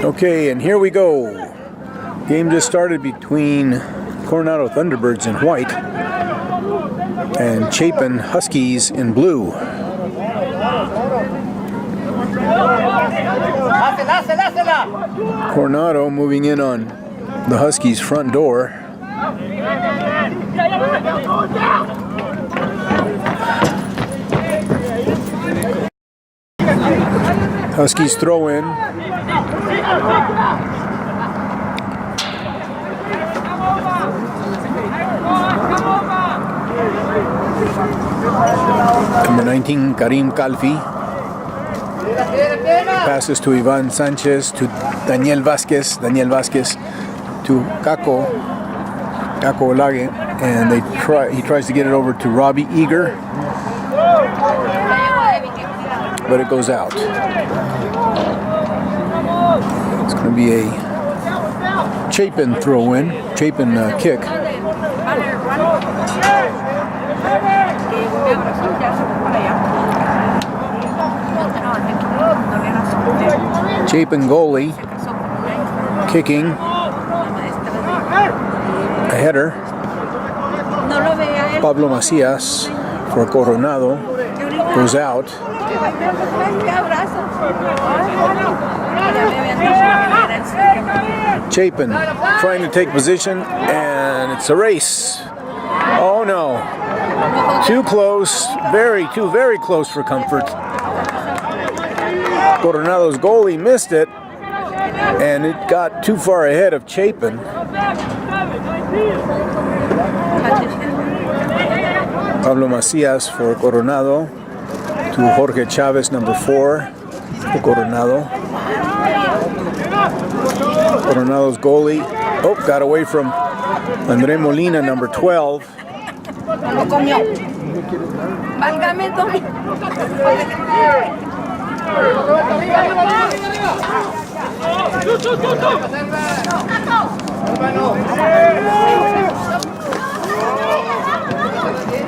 Okay, and here we go. Game just started between Coronado Thunderbirds in white and Chapin Huskies in blue. Coronado moving in on the Huskies' front door. Huskies throw in. Number 19, Karim Kalfi. Passes to Ivan Sanchez, to Daniel Vasquez to Kako Olage, and he tries to get it over to Robbie Eager, but it goes out. It's going to be a Chapin throw-in, Chapin kick. Chapin goalie kicking a header. Pablo Macias for Coronado goes out. Chapin trying to take position, and it's a race. Oh no. Too close, very close for comfort. Coronado's goalie missed it, and it got too far ahead of Chapin. Pablo Macias for Coronado to Jorge Chavez, number 4 for Coronado. Coronado's goalie, got away from Andre Molina, number 12.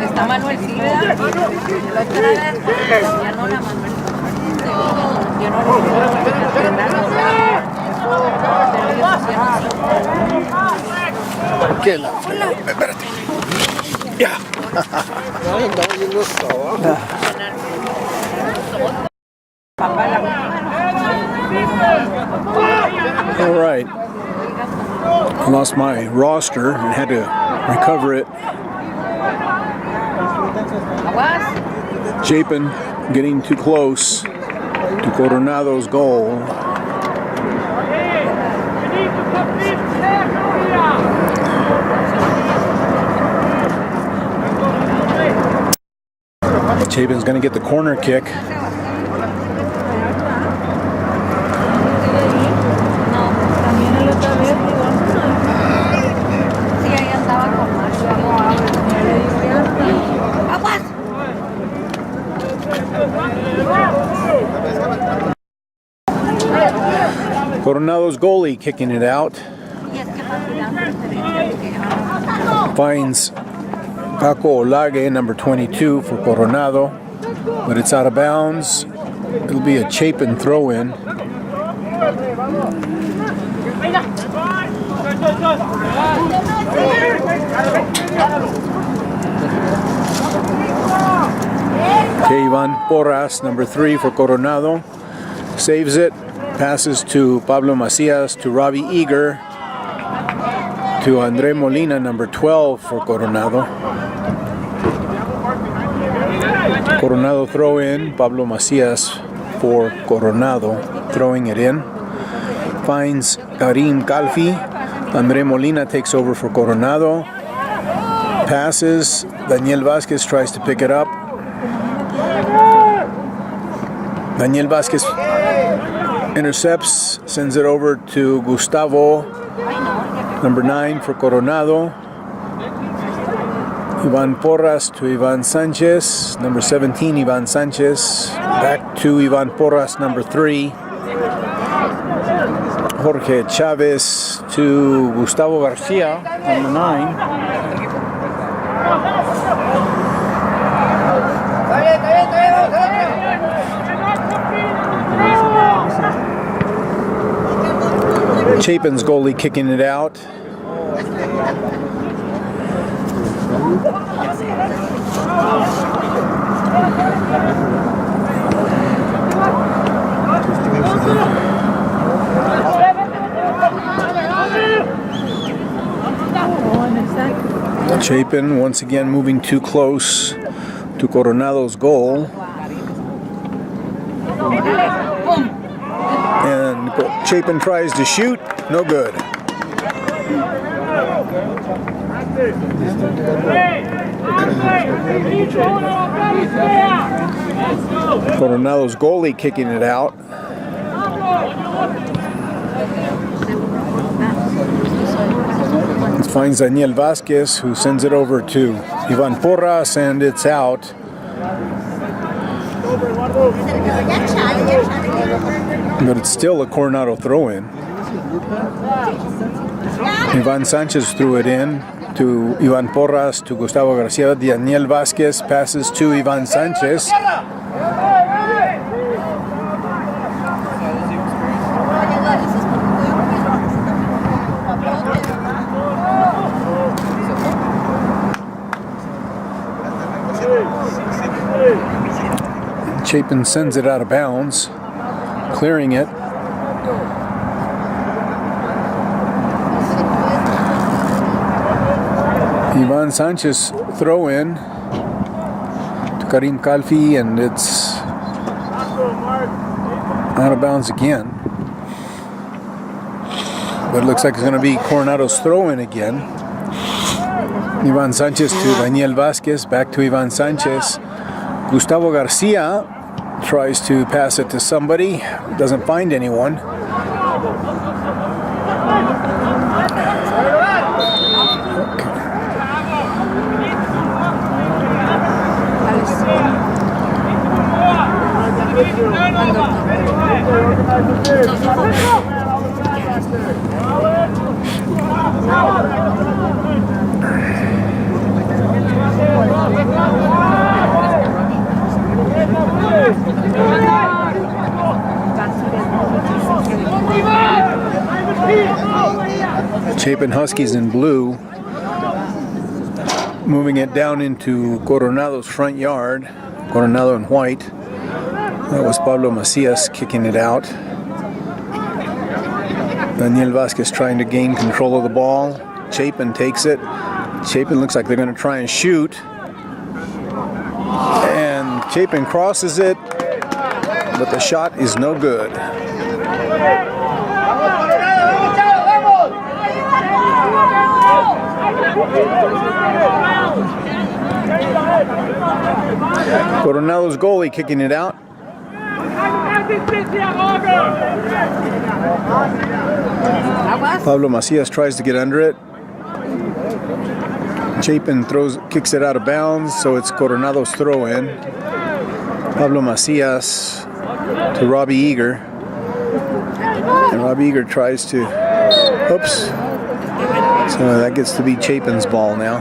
Está Manuel Silva. ¿Qué? Espérate. Ya. All right. I lost my roster and had to recover it. Chapin getting too close to Coronado's goal. Chapin's going to get the corner kick. Coronado's goalie kicking it out. Finds Kako Olage, number 22 for Coronado, but it's out of bounds. It'll be a Chapin throw-in. Okay, Ivan Porras, number 3 for Coronado, saves it. Passes to Pablo Macias, to Robbie Eager, to Andre Molina, number 12 for Coronado. Coronado throw in, Pablo Macias for Coronado, throwing it in. Finds Karim Kalfi. Andre Molina takes over for Coronado. Passes, Daniel Vasquez tries to pick it up. Daniel Vasquez intercepts, sends it over to Gustavo, number 9 for Coronado. Ivan Porras to Ivan Sanchez, number 17, Ivan Sanchez. Back to Ivan Porras, number 3. Jorge Chavez to Gustavo Garcia, number 9. Chapin's goalie kicking it out. Chapin once again moving too close to Coronado's goal. And Chapin tries to shoot, no good. Coronado's goalie kicking it out. It finds Daniel Vasquez, who sends it over to Ivan Porras, and it's out. But it's still a Coronado throw-in. Ivan Sanchez threw it in to Ivan Porras, to Gustavo Garcia. Daniel Vasquez passes to Ivan Sanchez. Chapin sends it out of bounds, clearing it. Ivan Sanchez throw in to Karim Kalfi, and it's out of bounds again. But it looks like it's going to be Coronado's throw in again. Ivan Sanchez to Daniel Vasquez, back to Ivan Sanchez. Gustavo Garcia tries to pass it to somebody, doesn't find anyone. Chapin Huskies in blue, moving it down into Coronado's front yard. Coronado in white. That was Pablo Macias kicking it out. Daniel Vasquez trying to gain control of the ball. Chapin takes it. Chapin looks like they're going to try and shoot. And Chapin crosses it, but the shot is no good. Coronado's goalie kicking it out. Pablo Macias tries to get under it. Chapin kicks it out of bounds, so it's Coronado's throw in. Pablo Macias to Robbie Eager. And Robbie Eager tries to, oops. So that gets to be Chapin's ball now.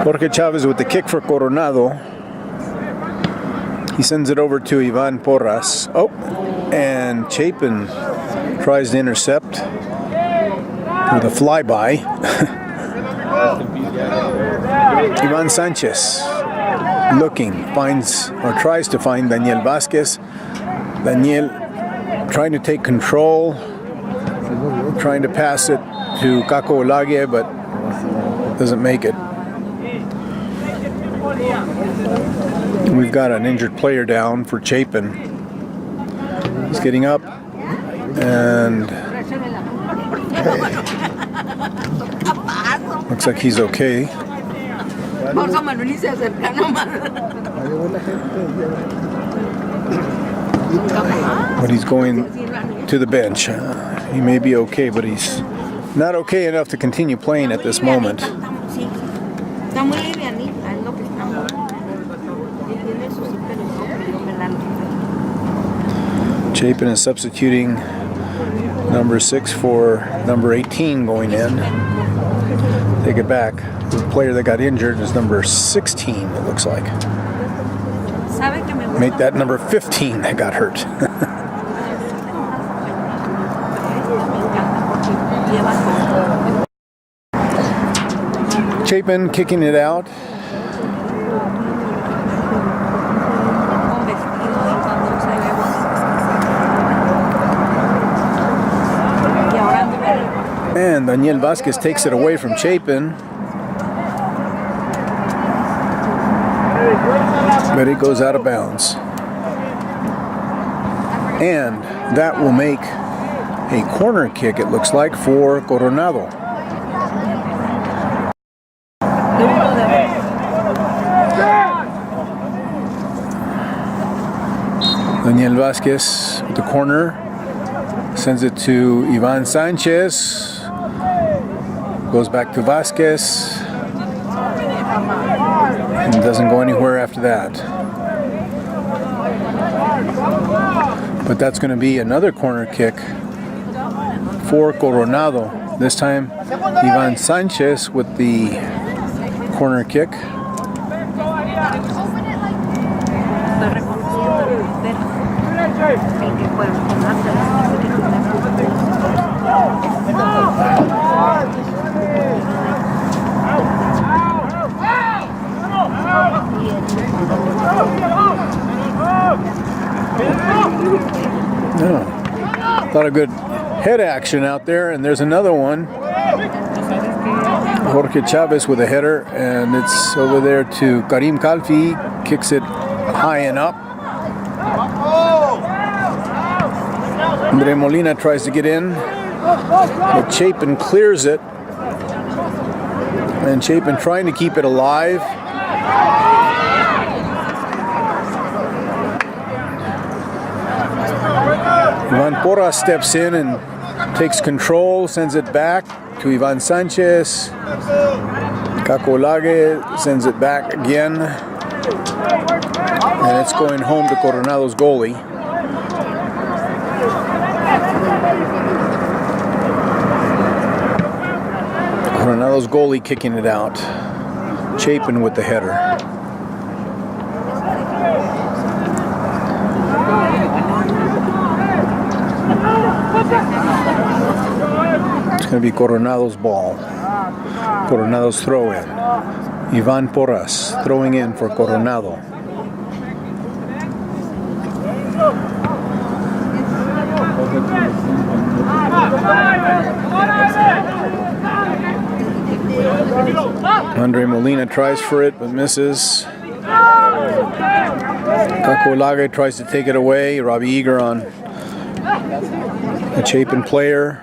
Jorge Chavez with the kick for Coronado. He sends it over to Ivan Porras. Oh, and Chapin tries to intercept with a flyby. Ivan Sanchez tries to find Daniel Vasquez. Daniel trying to take control, trying to pass it to Kako Olague, but doesn't make it. We've got an injured player down for Chapin. He's getting up, and looks like he's okay. But he's going to the bench. He may be okay, but he's not okay enough to continue playing at this moment. Chapin is substituting number 6 for number 18 going in. Take it back. The player that got injured is number 16, it looks like. Make that number 15 that got hurt. Chapin kicking it out. And Daniel Vasquez takes it away from Chapin. But it goes out of bounds. And that will make a corner kick, it looks like, for Coronado. Daniel Vasquez with the corner. Sends it to Ivan Sanchez. Goes back to Vasquez. And doesn't go anywhere after that. But that's going to be another corner kick for Coronado. This time, Ivan Sanchez with the corner kick. A lot of good head action out there, and there's another one. Jorge Chavez with a header, and it's over there to Karim Kalfi. Kicks it high and up. Andre Molina tries to get in, but Chapin clears it. And Chapin trying to keep it alive. Ivan Porras steps in and takes control, sends it back to Ivan Sanchez. Caco Lage sends it back again. And it's going home to Coronado's goalie. Coronado's goalie kicking it out. Chapin with the header. It's going to be Coronado's ball. Coronado's throw in. Ivan Porras throwing in for Coronado. Andre Molina tries for it but misses. Caco Lage tries to take it away. Robbie Eager on a Chapin player.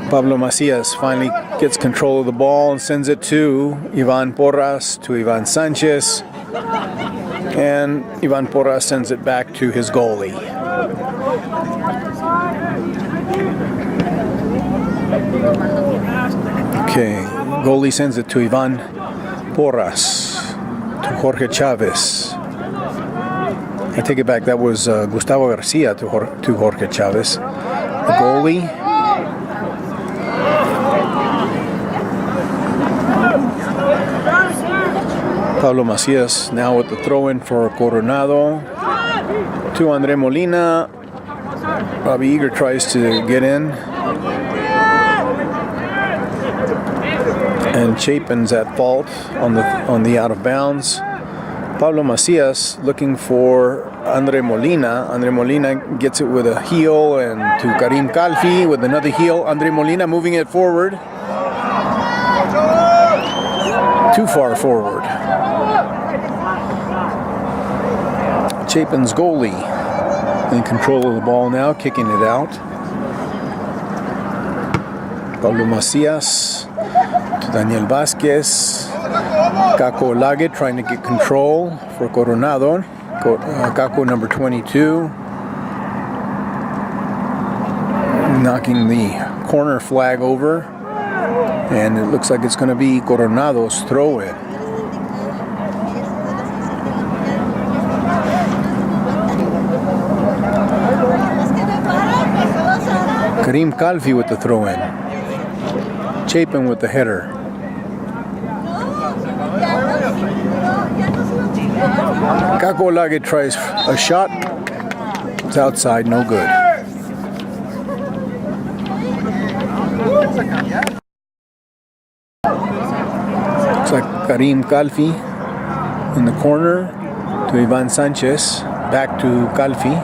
Pablo Macias finally gets control of the ball and sends it to Ivan Porras, to Ivan Sanchez. And Ivan Porras sends it back to his goalie. Okay, goalie sends it to Ivan Porras, to Jorge Chavez. I take it back, that was Gustavo Garcia to Jorge Chavez. The goalie. Pablo Macias now with the throw-in for Coronado. To Andre Molina. Robbie Eager tries to get in. And Chapin's at fault on the out of bounds. Pablo Macias looking for Andre Molina. Andre Molina gets it with a heel, and to Karim Kalfi with another heel. Andre Molina moving it forward. Too far forward. Chapin's goalie in control of the ball now, kicking it out. Pablo Macias to Daniel Vasquez. Caco Lage trying to get control for Coronado. Caco number 22. Knocking the corner flag over. And it looks like it's going to be Coronado's throw-in. Karim Kalfi with the throw in. Chapin with the header. Kako Lage tries a shot. It's outside, no good. Looks like Karim Kalfi in the corner to Ivan Sanchez. Back to Kalfi.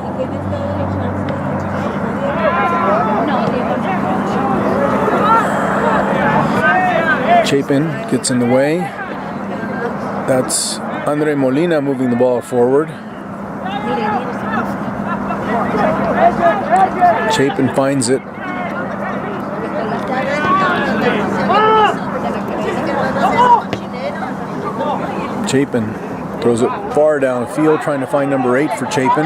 Chapin gets in the way. That's Andre Molina moving the ball forward. Chapin finds it. Chapin throws it far downfield, trying to find number 8 for Chapin.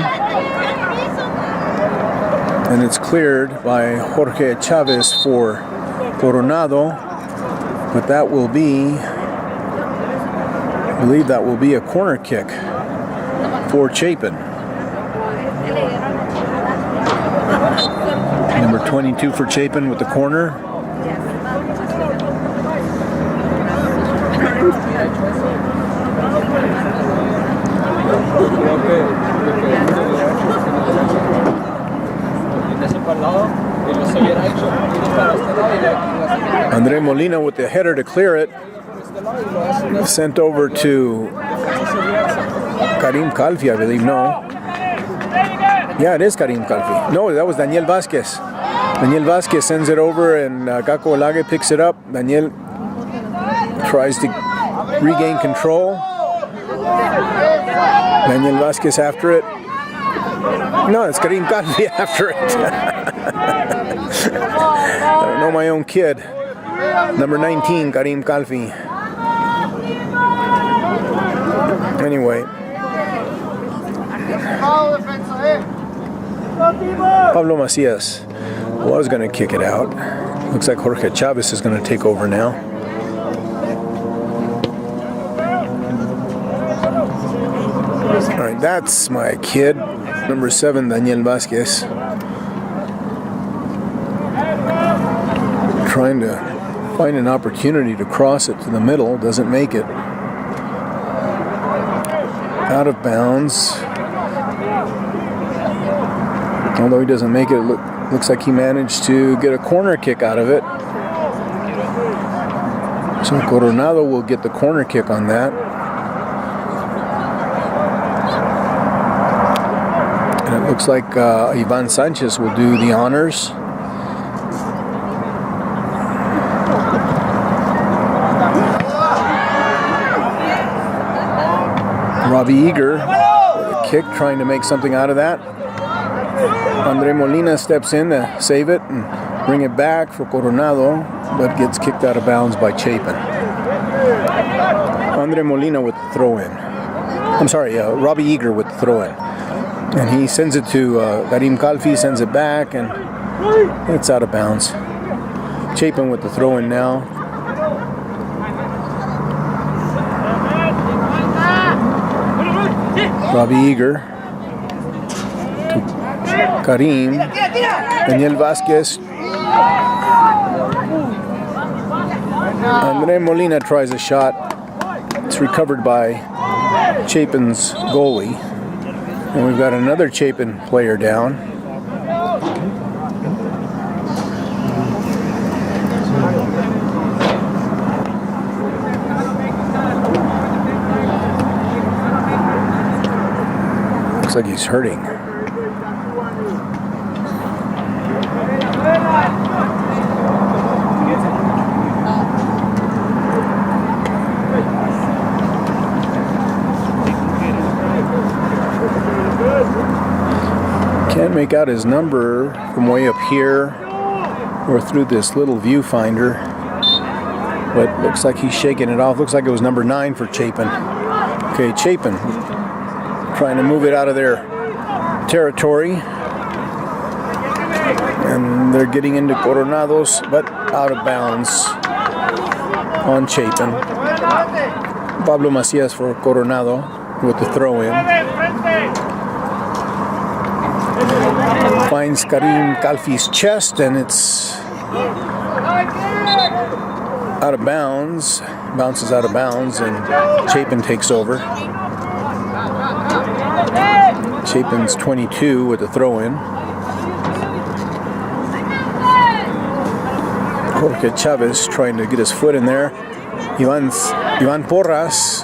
And it's cleared by Jorge Chavez for Coronado. But that will be, I believe that will be a corner kick for Chapin. Number 22 for Chapin with the corner. Andre Molina with the header to clear it. Sent over to Karim Kalfi, I believe. No. Yeah, it is Karim Kalfi. No, that was Daniel Vasquez. Daniel Vasquez sends it over and Kako Lage picks it up. Daniel tries to regain control. Daniel Vasquez after it. No, it's Karim Kalfi after it. I don't know my own kid. Number 19, Karim Kalfi. Anyway. Pablo Macias was going to kick it out. Looks like Jorge Chavez is going to take over now. All right, that's my kid. Number 7, Daniel Vasquez. Trying to find an opportunity to cross it to the middle, doesn't make it. Out of bounds. Although he doesn't make it, looks like he managed to get a corner kick out of it. So Coronado will get the corner kick on that. And it looks like Ivan Sanchez will do the honors. Robbie Eager with a kick, trying to make something out of that. Andre Molina steps in to save it and bring it back for Coronado, but gets kicked out of bounds by Chapin. Andre Molina with the throw-in. I'm sorry, Robbie Eager with the throw-in. And he sends it to Karim Kalfi, sends it back, and it's out of bounds. Chapin with the throw-in now. Robbie Eager to Karim. Daniel Vasquez. Andre Molina tries a shot. It's recovered by Chapin's goalie. And we've got another Chapin player down. Looks like he's hurting. Can't make out his number from way up here or through this little viewfinder, but looks like he's shaking it off. Looks like it was number 9 for Chapin. Okay, Chapin trying to move it out of their territory, and they're getting into Coronado's, but out of bounds on Chapin. Pablo Macias for Coronado with the throw-in. finds Karim Kalfi's chest, and it's out of bounds, bounces out of bounds, and Chapin takes over. Chapin's 22 with the throw-in. Jorge Chavez trying to get his foot in there. Ivan Porras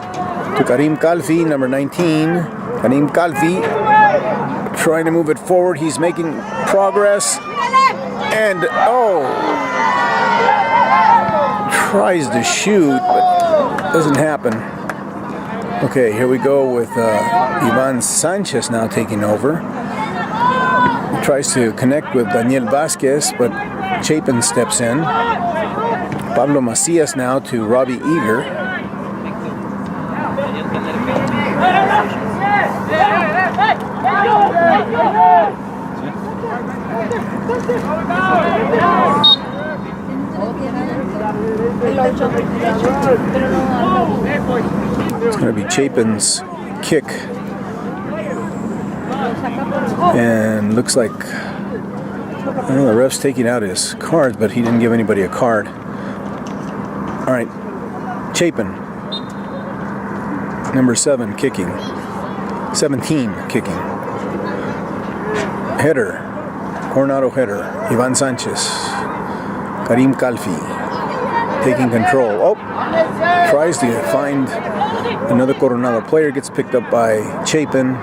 to Karim Kalfi, number 19. Karim Kalfi trying to move it forward. He's making progress. And, tries to shoot, but doesn't happen. Okay, here we go with Ivan Sanchez now taking over. He tries to connect with Daniel Vasquez, but Chapin steps in. Pablo Macias now to Robbie Eager. It's going to be Chapin's kick. And looks like the ref's taking out his card, but he didn't give anybody a card. All right, Chapin, number 7 kicking, 17 kicking. Header, Coronado header, Ivan Sanchez, Karim Kalfi taking control. Tries to find another Coronado player, gets picked up by Chapin.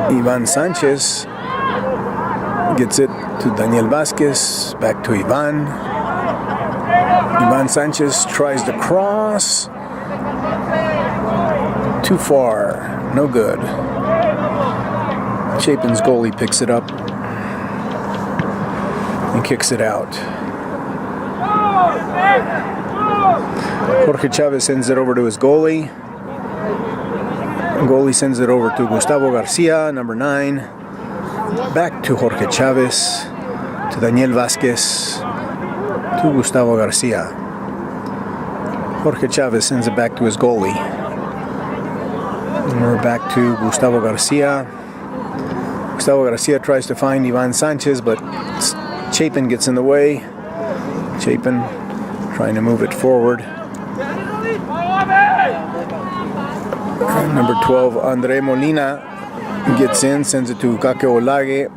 Ivan Sanchez gets it to Daniel Vasquez, back to Ivan. Ivan Sanchez tries to cross. Too far, no good. Chapin's goalie picks it up and kicks it out. Jorge Chavez sends it over to his goalie. Goalie sends it over to Gustavo Garcia, number 9. Back to Jorge Chavez, to Daniel Vasquez, to Gustavo Garcia. Jorge Chavez sends it back to his goalie. And we're back to Gustavo Garcia. Gustavo Garcia tries to find Ivan Sanchez, but Chapin gets in the way. Chapin trying to move it forward. And number 12, Andre Molina gets in, sends it to Kake Olage.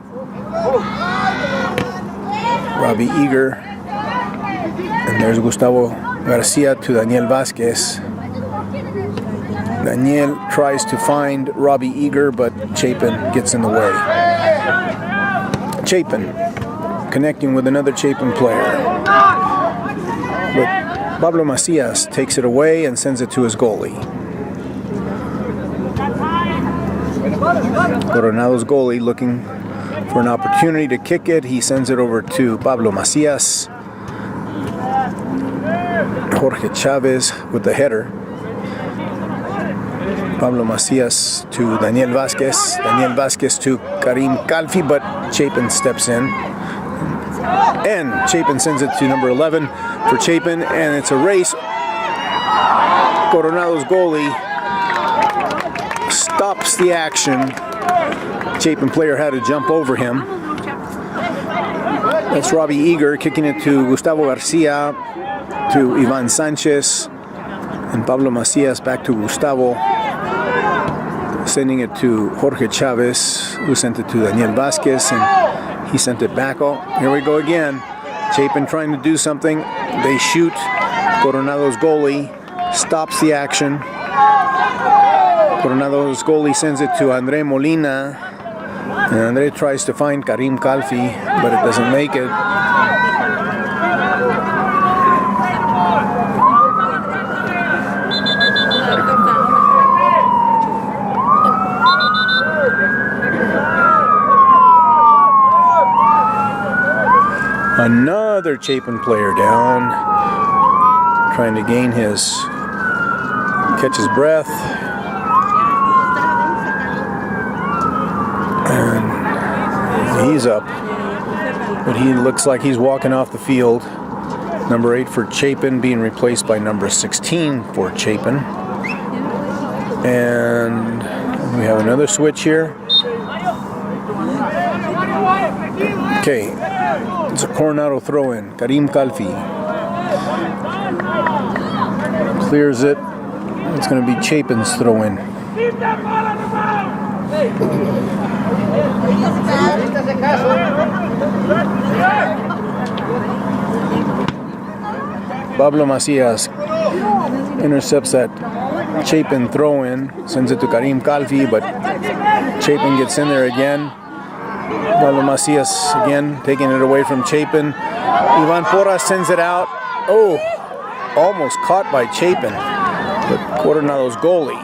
Robbie Eager. And there's Gustavo Garcia to Daniel Vasquez. Daniel tries to find Robbie Eager, but Chapin gets in the way. Chapin connecting with another Chapin player. But Pablo Macias takes it away and sends it to his goalie. Coronado's goalie looking for an opportunity to kick it. He sends it over to Pablo Macias. Jorge Chavez with the header. Pablo Macias to Daniel Vasquez. Daniel Vasquez to Karim Kalfi, but Chapin steps in. And Chapin sends it to number 11 for Chapin, and it's a race. Coronado's goalie stops the action. Chapin player had to jump over him. That's Robbie Eager kicking it to Gustavo Garcia, to Ivan Sanchez, and Pablo Macias back to Gustavo, sending it to Jorge Chavez, who sent it to Daniel Vasquez, and he sent it back. Here we go again. Chapin trying to do something. They shoot. Coronado's goalie stops the action. Coronado's goalie sends it to Andre Molina, and Andre tries to find Karim Kalfi, but it doesn't make it. Another Chapin player down, trying to catch his breath. And he's up, but he looks like he's walking off the field. Number 8 for Chapin being replaced by number 16 for Chapin. And we have another switch here. Okay, it's a Coronado throw-in. Karim Kalfi clears it. It's going to be Chapin's throw-in. Pablo Macias intercepts that Chapin throw-in, sends it to Karim Kalfi, but Chapin gets in there again. Pablo Macias again taking it away from Chapin. Ivan Porras sends it out. Oh, almost caught by Chapin, but Coronado's goalie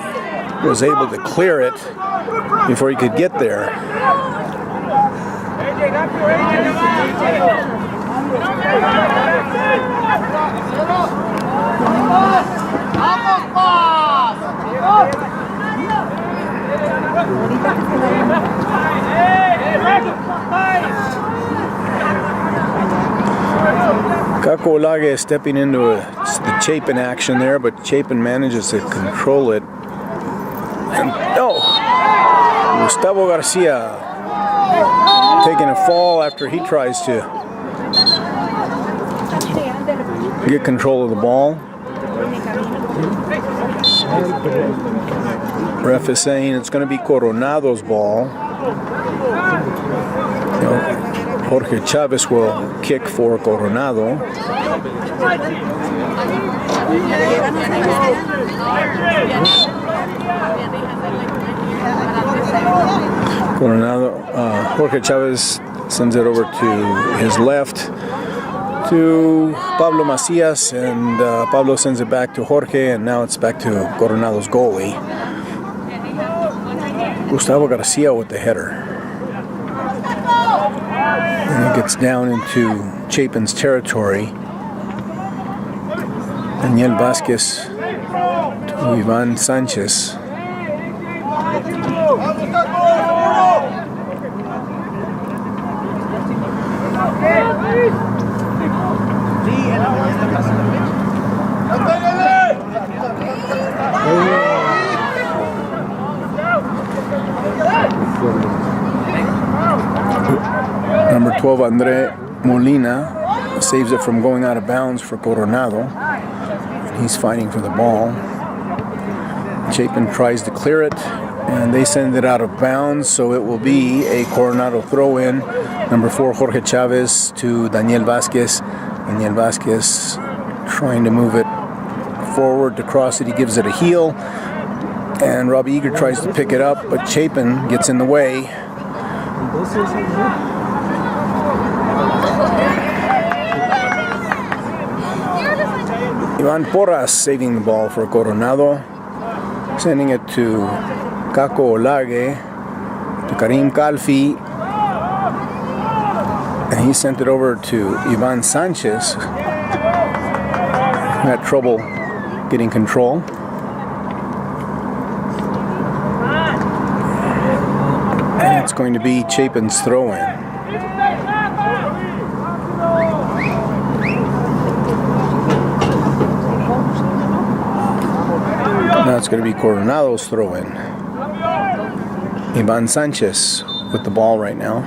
was able to clear it before he could get there. Kako Olage is stepping into the Chapin action there, but Chapin manages to control it. And Gustavo Garcia taking a fall after he tries to get control of the ball. Ref is saying it's going to be Coronado's ball. Jorge Chavez will kick for Coronado. Jorge Chavez sends it over to his left to Pablo Macias, and Pablo sends it back to Jorge, and now it's back to Coronado's goalie. Gustavo Garcia with the header. And it gets down into Chapin's territory. Daniel Vasquez to Ivan Sanchez. Number 12, Andre Molina, saves it from going out of bounds for Coronado. He's fighting for the ball. Chapin tries to clear it, and they send it out of bounds, so it will be a Coronado throw-in. Number 4, Jorge Chavez to Daniel Vasquez. Daniel Vasquez trying to move it forward to cross it. He gives it a heel, and Robbie Eager tries to pick it up, but Chapin gets in the way. Ivan Porras saving the ball for Coronado, sending it to Kako Olage, to Karim Kalfi, and he sent it over to Ivan Sanchez, who had trouble getting control. And it's going to be Chapin's throw-in. Now it's going to be Coronado's throw-in. Ivan Sanchez with the ball right now.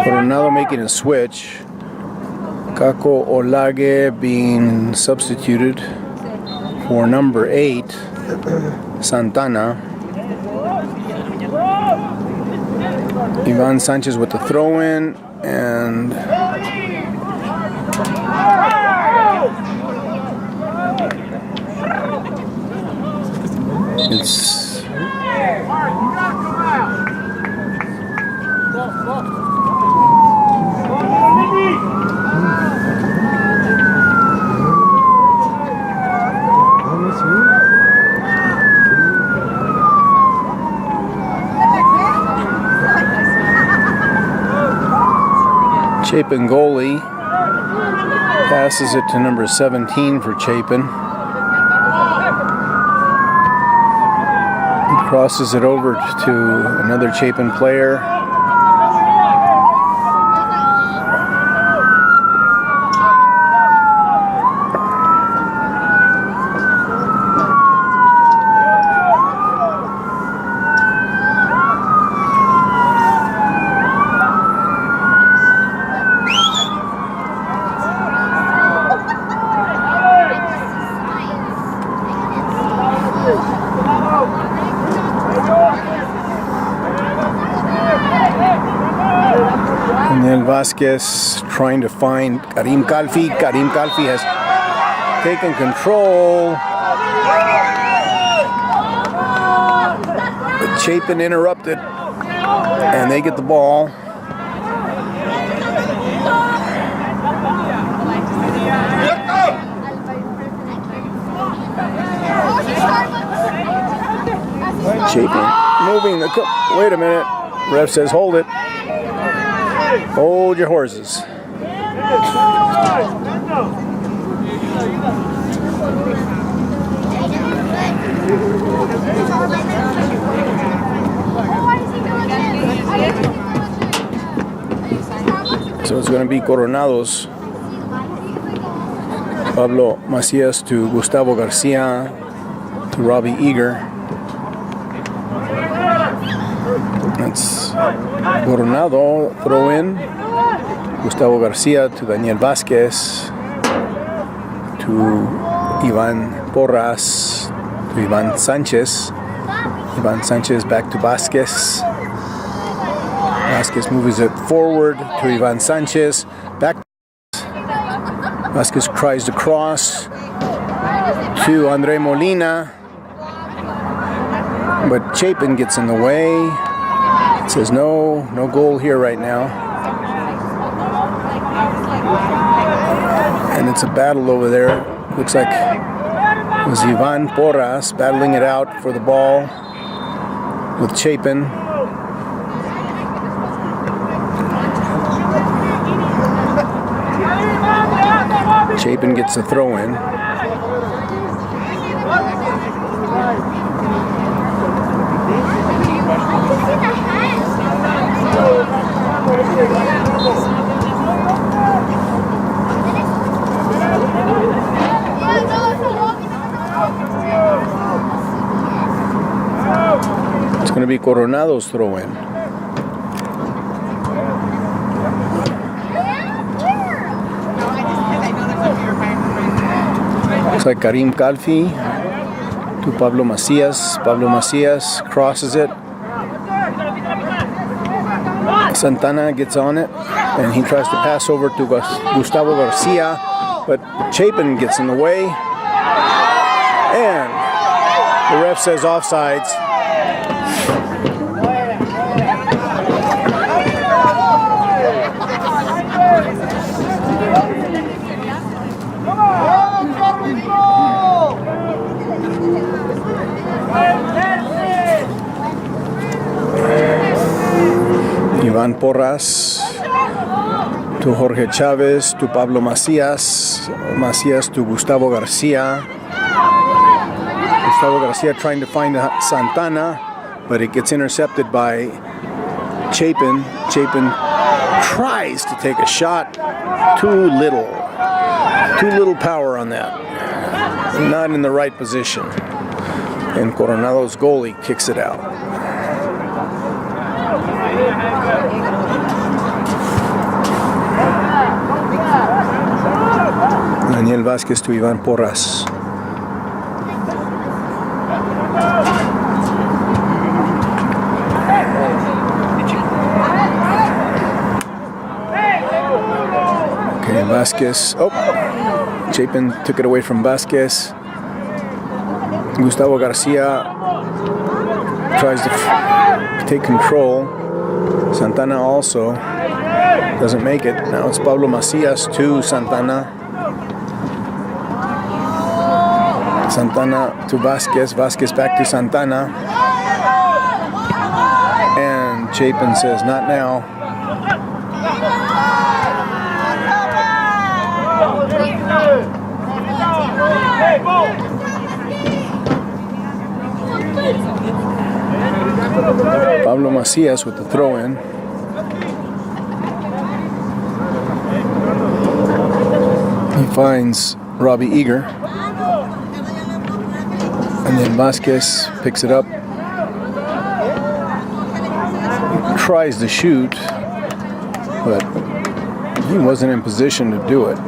Coronado making a switch. Kako Olage being substituted for number 8, Santana. Ivan Sanchez with the throw-in, and it's Chapin goalie passes it to number 17 for Chapin. He crosses it over to another Chapin player. Vasquez trying to find Karim Kalfi. Karim Kalfi has taken control. But Chapin interrupted, and they get the ball. Chapin moving the cup. Wait a minute. Ref says hold it. Hold your horses. So it's going to be Coronado's. Pablo Macias to Gustavo Garcia to Robbie Eager. That's Coronado throw in. Gustavo Garcia to Daniel Vasquez to Ivan Porras to Ivan Sanchez. Ivan Sanchez back to Vasquez. Vasquez moves it forward to Ivan Sanchez. Back. Vasquez tries to cross to Andre Molina, but Chapin gets in the way. It says no goal here right now. And it's a battle over there. Looks like it was Ivan Porras battling it out for the ball with Chapin. Chapin gets the throw in. It's going to be Coronado's throw in. Looks like Karim Kalfi to Pablo Macias. Pablo Macias crosses it. Santana gets on it, and he tries to pass over to Gustavo Garcia, but Chapin gets in the way, and the ref says offsides. Ivan Porras to Jorge Chavez to Pablo Macias. Macias to Gustavo Garcia. Gustavo Garcia trying to find Santana, but it gets intercepted by Chapin. Chapin tries to take a shot. Too little power on that. Not in the right position. And Coronado's goalie kicks it out. Daniel Vasquez to Ivan Porras. Okay, Vasquez. Oh, Chapin took it away from Vasquez. Gustavo Garcia tries to take control. Santana also doesn't make it. Now it's Pablo Macias to Santana. Santana to Vasquez. Vasquez back to Santana. And Chapin says, not now. Pablo Macias with the throw in. He finds Robbie Eager. And then Vasquez picks it up. Tries to shoot, but he wasn't in position to do it.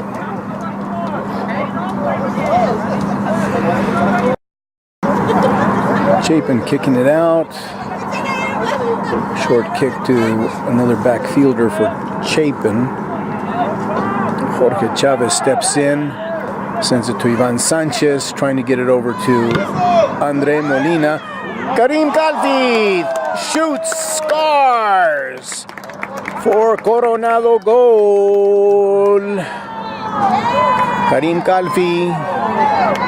Chapin kicking it out. Short kick to another back fielder for Chapin. Jorge Chavez steps in, sends it to Ivan Sanchez, trying to get it over to Andre Molina. Karim Calfi shoots, scars for Coronado goal. Karim Calfi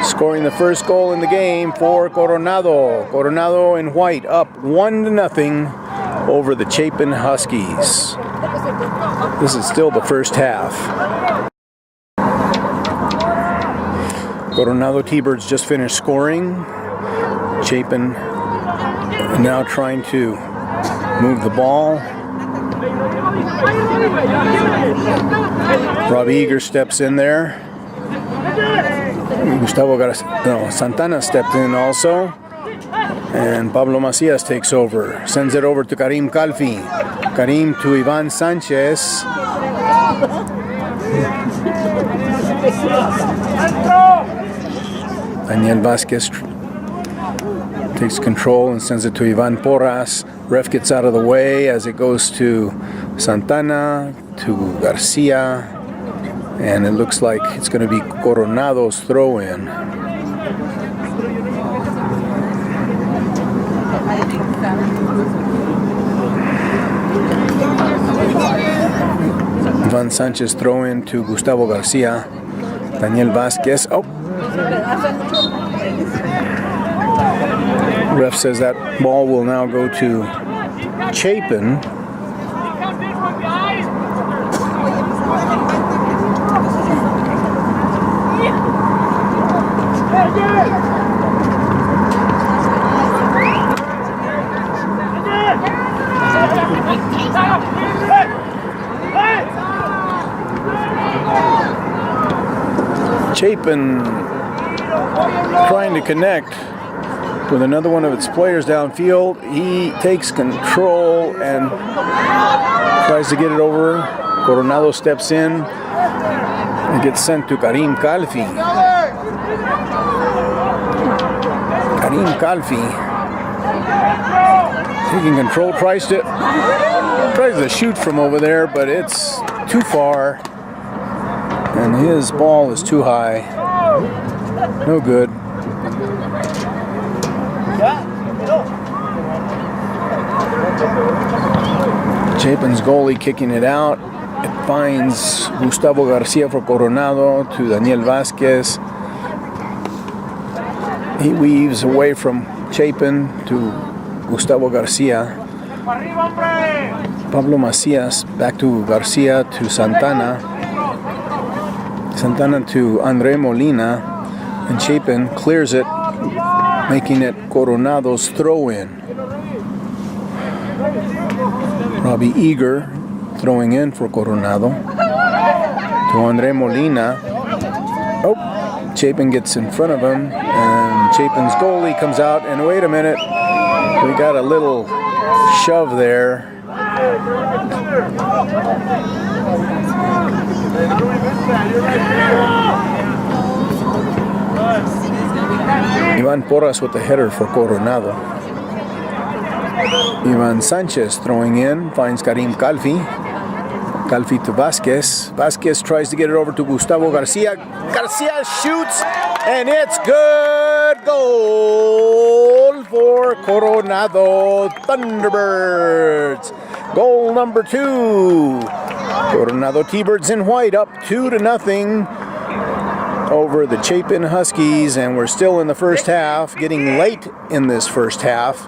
scoring the first goal in the game for Coronado. Coronado in white up 1-0 over the Chapin Huskies. This is still the first half. Coronado T-Birds just finished scoring. Chapin now trying to move the ball. Robbie Eager steps in there. Santana stepped in also. And Pablo Macias takes over. Sends it over to Karim Calfi. Karim to Ivan Sanchez. Daniel Vasquez takes control and sends it to Ivan Porras. Ref gets out of the way as it goes to Santana, to Garcia, and it looks like it's going to be Coronado's throw-in. Ivan Sanchez throw-in to Gustavo Garcia. Daniel Vasquez. Oh! Ref says that ball will now go to Chapin. Chapin trying to connect with another one of its players downfield. He takes control and tries to get it over. Coronado steps in and gets sent to Karim Calfi. Karim Calfi taking control, tries to shoot from over there, but it's too far. And his ball is too high. No good. Chapin's goalie kicking it out. It finds Gustavo Garcia for Coronado to Daniel Vasquez. He weaves away from Chapin to Gustavo Garcia. Pablo Macias back to Garcia to Santana. Santana to Andre Molina, and Chapin clears it, making it Coronado's throw-in. Robbie Eager throwing in for Coronado to Andre Molina. Oh, Chapin gets in front of him, and Chapin's goalie comes out, and wait a minute, we got a little shove there. Ivan Porras with the header for Coronado. Ivan Sanchez throwing in, finds Karim Calfi. Calfi to Vasquez. Vasquez tries to get it over to Gustavo Garcia. Garcia shoots, and it's good. Goal for Coronado Thunderbirds. Goal number 2. Coronado T-Birds in white up 2-0 over the Chapin Huskies, and we're still in the first half, getting late in this first half.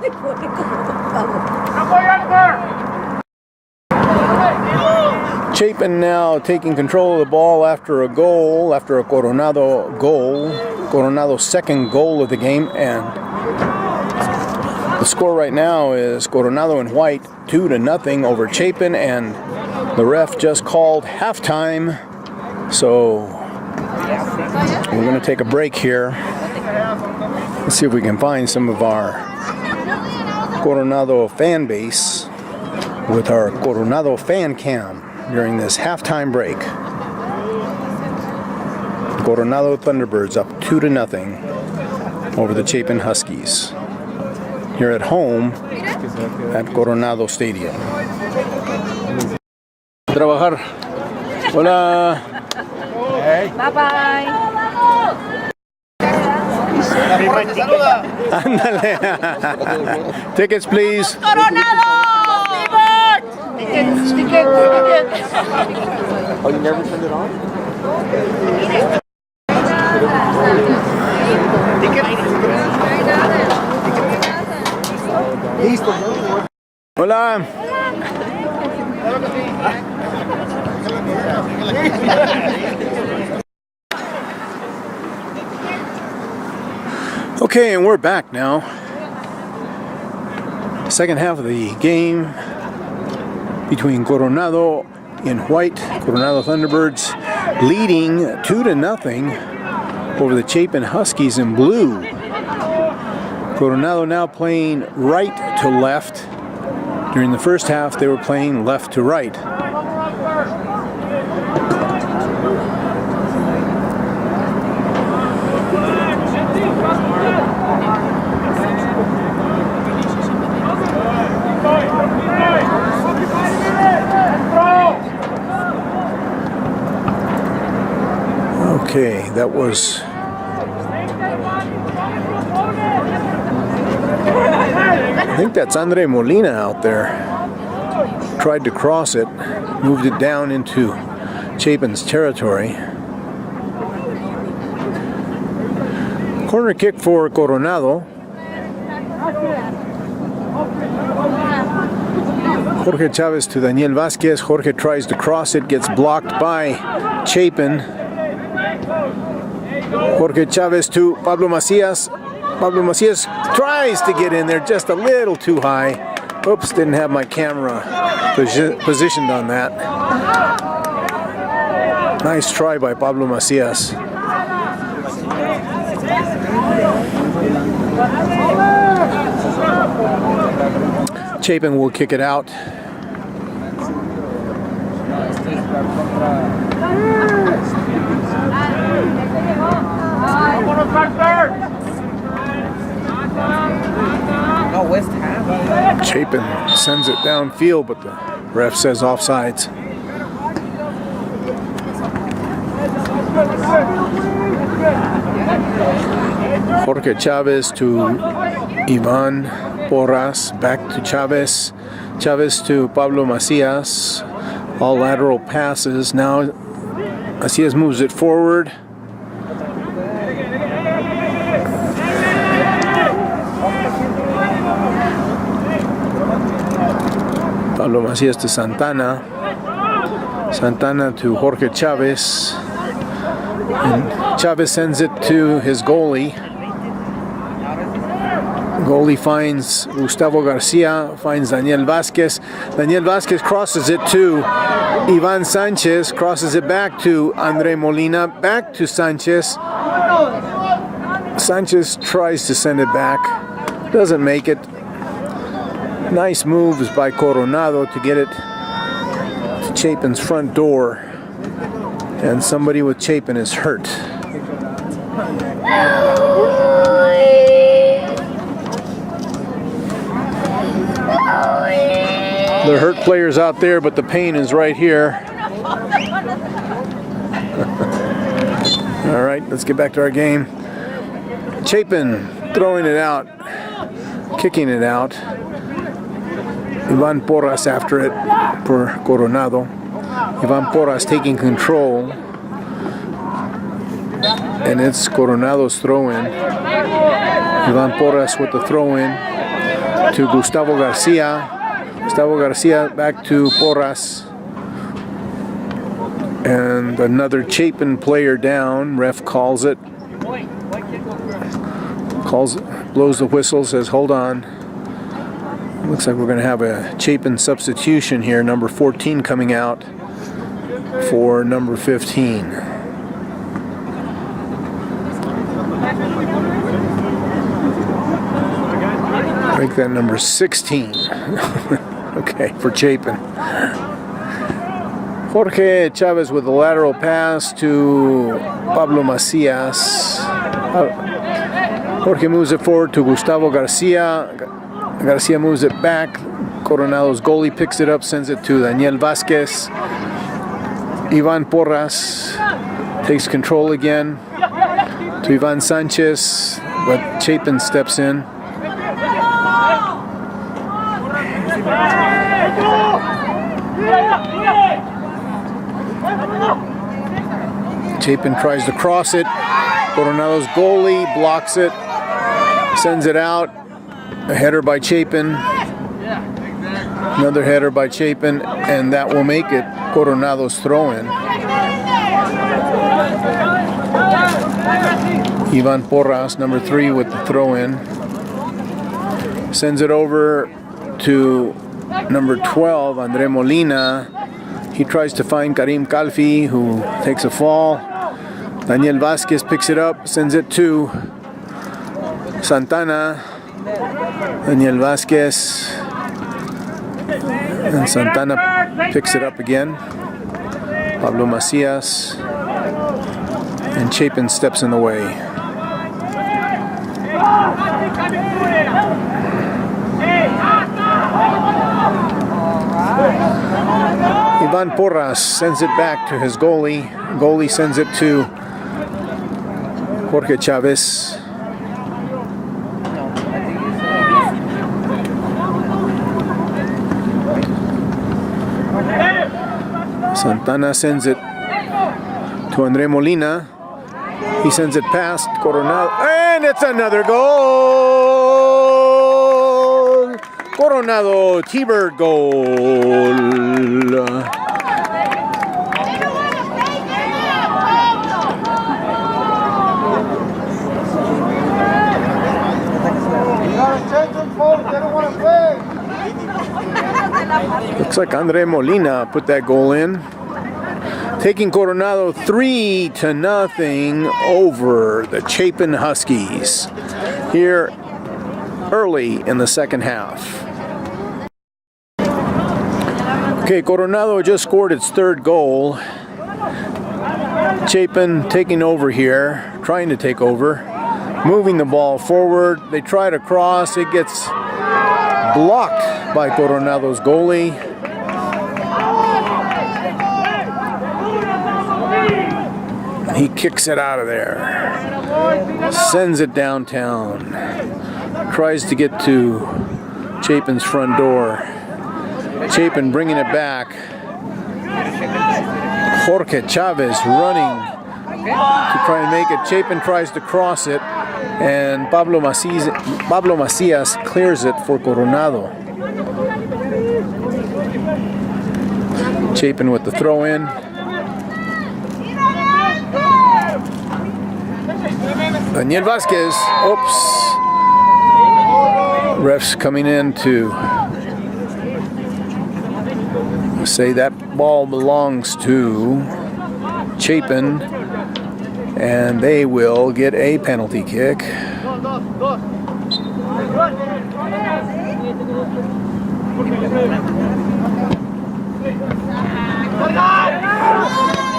Chapin now taking control of the ball after a goal, after a Coronado goal, Coronado's second goal of the game, and the score right now is Coronado in white 2-0 over Chapin, and the ref just called halftime, so we're going to take a break here. Let's see if we can find some of our Coronado fan base with our Coronado fan cam during this halftime break. Coronado Thunderbirds up 2-0 over the Chapin Huskies. Here at home, at Coronado Stadium. Trabajar. Hola. Bye bye. Ándale. Tickets, please. Coronado! Tickets. Oh, you never turned it on? Hola. Okay, and we're back now. Second half of the game between Coronado in white, Coronado Thunderbirds leading 2-0 over the Chapin Huskies in blue. Coronado now playing right to left. During the first half, they were playing left to right. Okay, that was I think that's Andre Molina out there. Tried to cross it, moved it down into Chapin's territory. Corner kick for Coronado. Jorge Chavez to Daniel Vasquez. Jorge tries to cross it, gets blocked by Chapin. Jorge Chavez to Pablo Macias. Pablo Macias tries to get in there just a little too high. Oops, didn't have my camera positioned on that. Nice try by Pablo Macias. Chapin will kick it out. Chapin sends it downfield, but the ref says offsides. Jorge Chavez to Ivan Porras, back to Chavez. Chavez to Pablo Macias. All lateral passes. Now Macias moves it forward. Pablo Macias to Santana. Santana to Jorge Chavez. And Chavez sends it to his goalie. Goalie finds Gustavo Garcia, finds Daniel Vasquez. Daniel Vasquez crosses it to Ivan Sanchez, crosses it back to Andre Molina, back to Sanchez. Sanchez tries to send it back, doesn't make it. Nice moves by Coronado to get it to Chapin's front door. And somebody with Chapin is hurt. There are hurt players out there, but the pain is right here. All right, let's get back to our game. Chapin throwing it out, kicking it out. Ivan Porras after it for Coronado. Ivan Porras taking control. And it's Coronado's throw-in. Ivan Porras with the throw-in to Gustavo Garcia. Gustavo Garcia back to Porras. And another Chapin player down. Ref calls it. Blows the whistle, says hold on. Looks like we're going to have a Chapin substitution here. Number 14 coming out for number 15. Make that number 16. Okay, for Chapin. Jorge Chavez with the lateral pass to Pablo Macias. Jorge moves it forward to Gustavo Garcia. Garcia moves it back. Coronado's goalie picks it up, sends it to Daniel Vasquez. Ivan Porras takes control again to Ivan Sanchez, but Chapin steps in. Chapin tries to cross it. Coronado's goalie blocks it, sends it out. A header by Chapin. Another header by Chapin, and that will make it Coronado's throw-in. Ivan Porras, number 3, with the throw-in. Sends it over to number 12, Andre Molina. He tries to find Karim Kalfi, who takes a fall. Daniel Vasquez picks it up, sends it to Santana. Daniel Vasquez. And Santana picks it up again. Pablo Macias. And Chapin steps in the way. Ivan Porras sends it back to his goalie. Goalie sends it to Jorge Chavez. Santana sends it to Andre Molina. He sends it past Coronado, and it's another goal! Coronado T-Bird goal. Looks like Andre Molina put that goal in, taking Coronado 3-0 over the Chapin Huskies here early in the second half. Okay, Coronado just scored its 3rd goal. Chapin taking over here, trying to take over, moving the ball forward. They try to cross, it gets blocked by Coronado's goalie. He kicks it out of there, sends it downtown, tries to get to Chapin's front door. Chapin bringing it back. Jorge Chavez running to try and make it. Chapin tries to cross it, and Pablo Macias clears it for Coronado. Chapin with the throw-in. Daniel Vasquez. Oops. Refs coming in to say that ball belongs to Chapin, and they will get a penalty kick.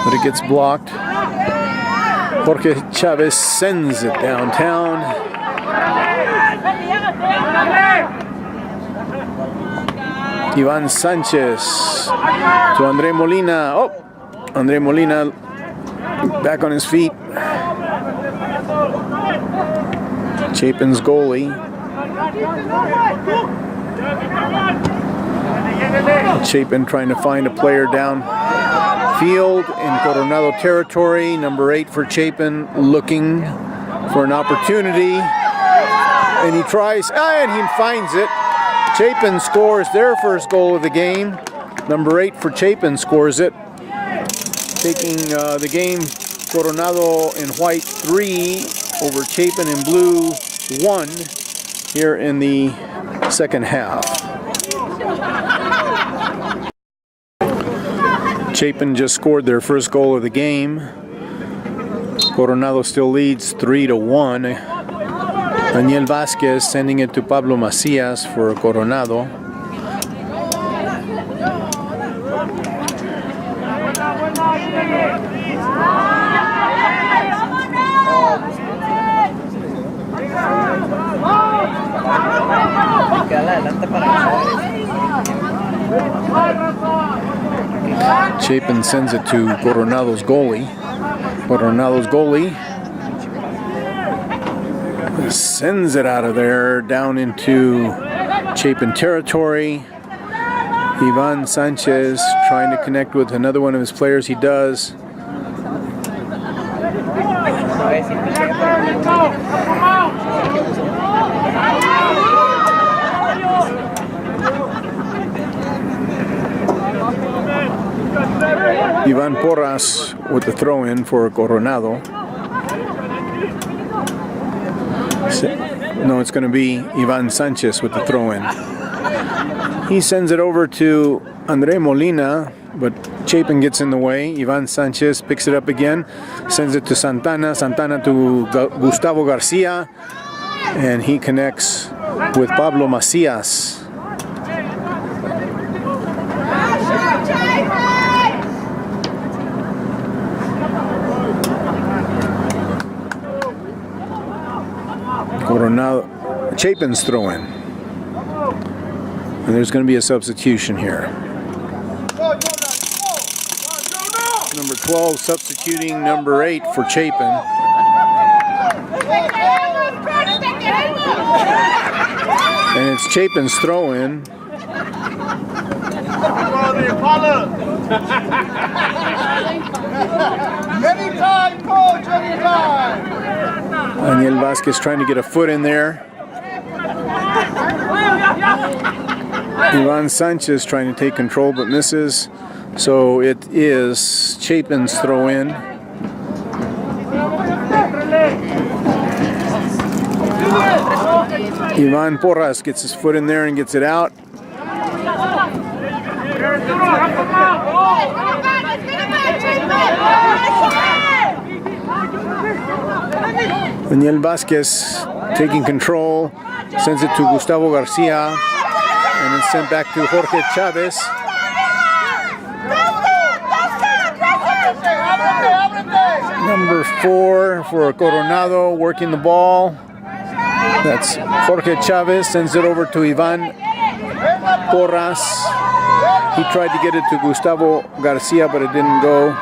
But it gets blocked. Jorge Chavez sends it downtown. Ivan Sanchez to Andre Molina. Oh, Andre Molina back on his feet. Chapin's goalie. Chapin trying to find a player down field in Coronado territory. Number 8 for Chapin, looking for an opportunity. And he tries, and he finds it. Chapin scores their first goal of the game. Number 8 for Chapin scores it. Taking the game, Coronado in white 3 over Chapin in blue 1 here in the second half. Chapin just scored their first goal of the game. Coronado still leads 3-1. Daniel Vasquez sending it to Pablo Macias for Coronado. Chapin sends it to Coronado's goalie. Coronado's goalie sends it out of there down into Chapin territory. Ivan Sanchez trying to connect with another one of his players. He does. Ivan Porras with the throw-in for Coronado. No, it's going to be Ivan Sanchez with the throw-in. He sends it over to Andre Molina, but Chapin gets in the way. Ivan Sanchez picks it up again, sends it to Santana. Santana to Gustavo Garcia, and he connects with Pablo Macias. Coronado, Chapin's throw-in. And there's going to be a substitution here. Number 12 substituting number 8 for Chapin. And it's Chapin's throw-in. Anytime, coach, anytime. Daniel Vasquez trying to get a foot in there. Ivan Sanchez trying to take control but misses. So it is Chapin's throw-in. Ivan Porras gets his foot in there and gets it out. Daniel Vasquez taking control, sends it to Gustavo Garcia, and it's sent back to Jorge Chavez. Number 4 for Coronado working the ball. That's Jorge Chavez, sends it over to Ivan Porras. He tried to get it to Gustavo Garcia, but it didn't go.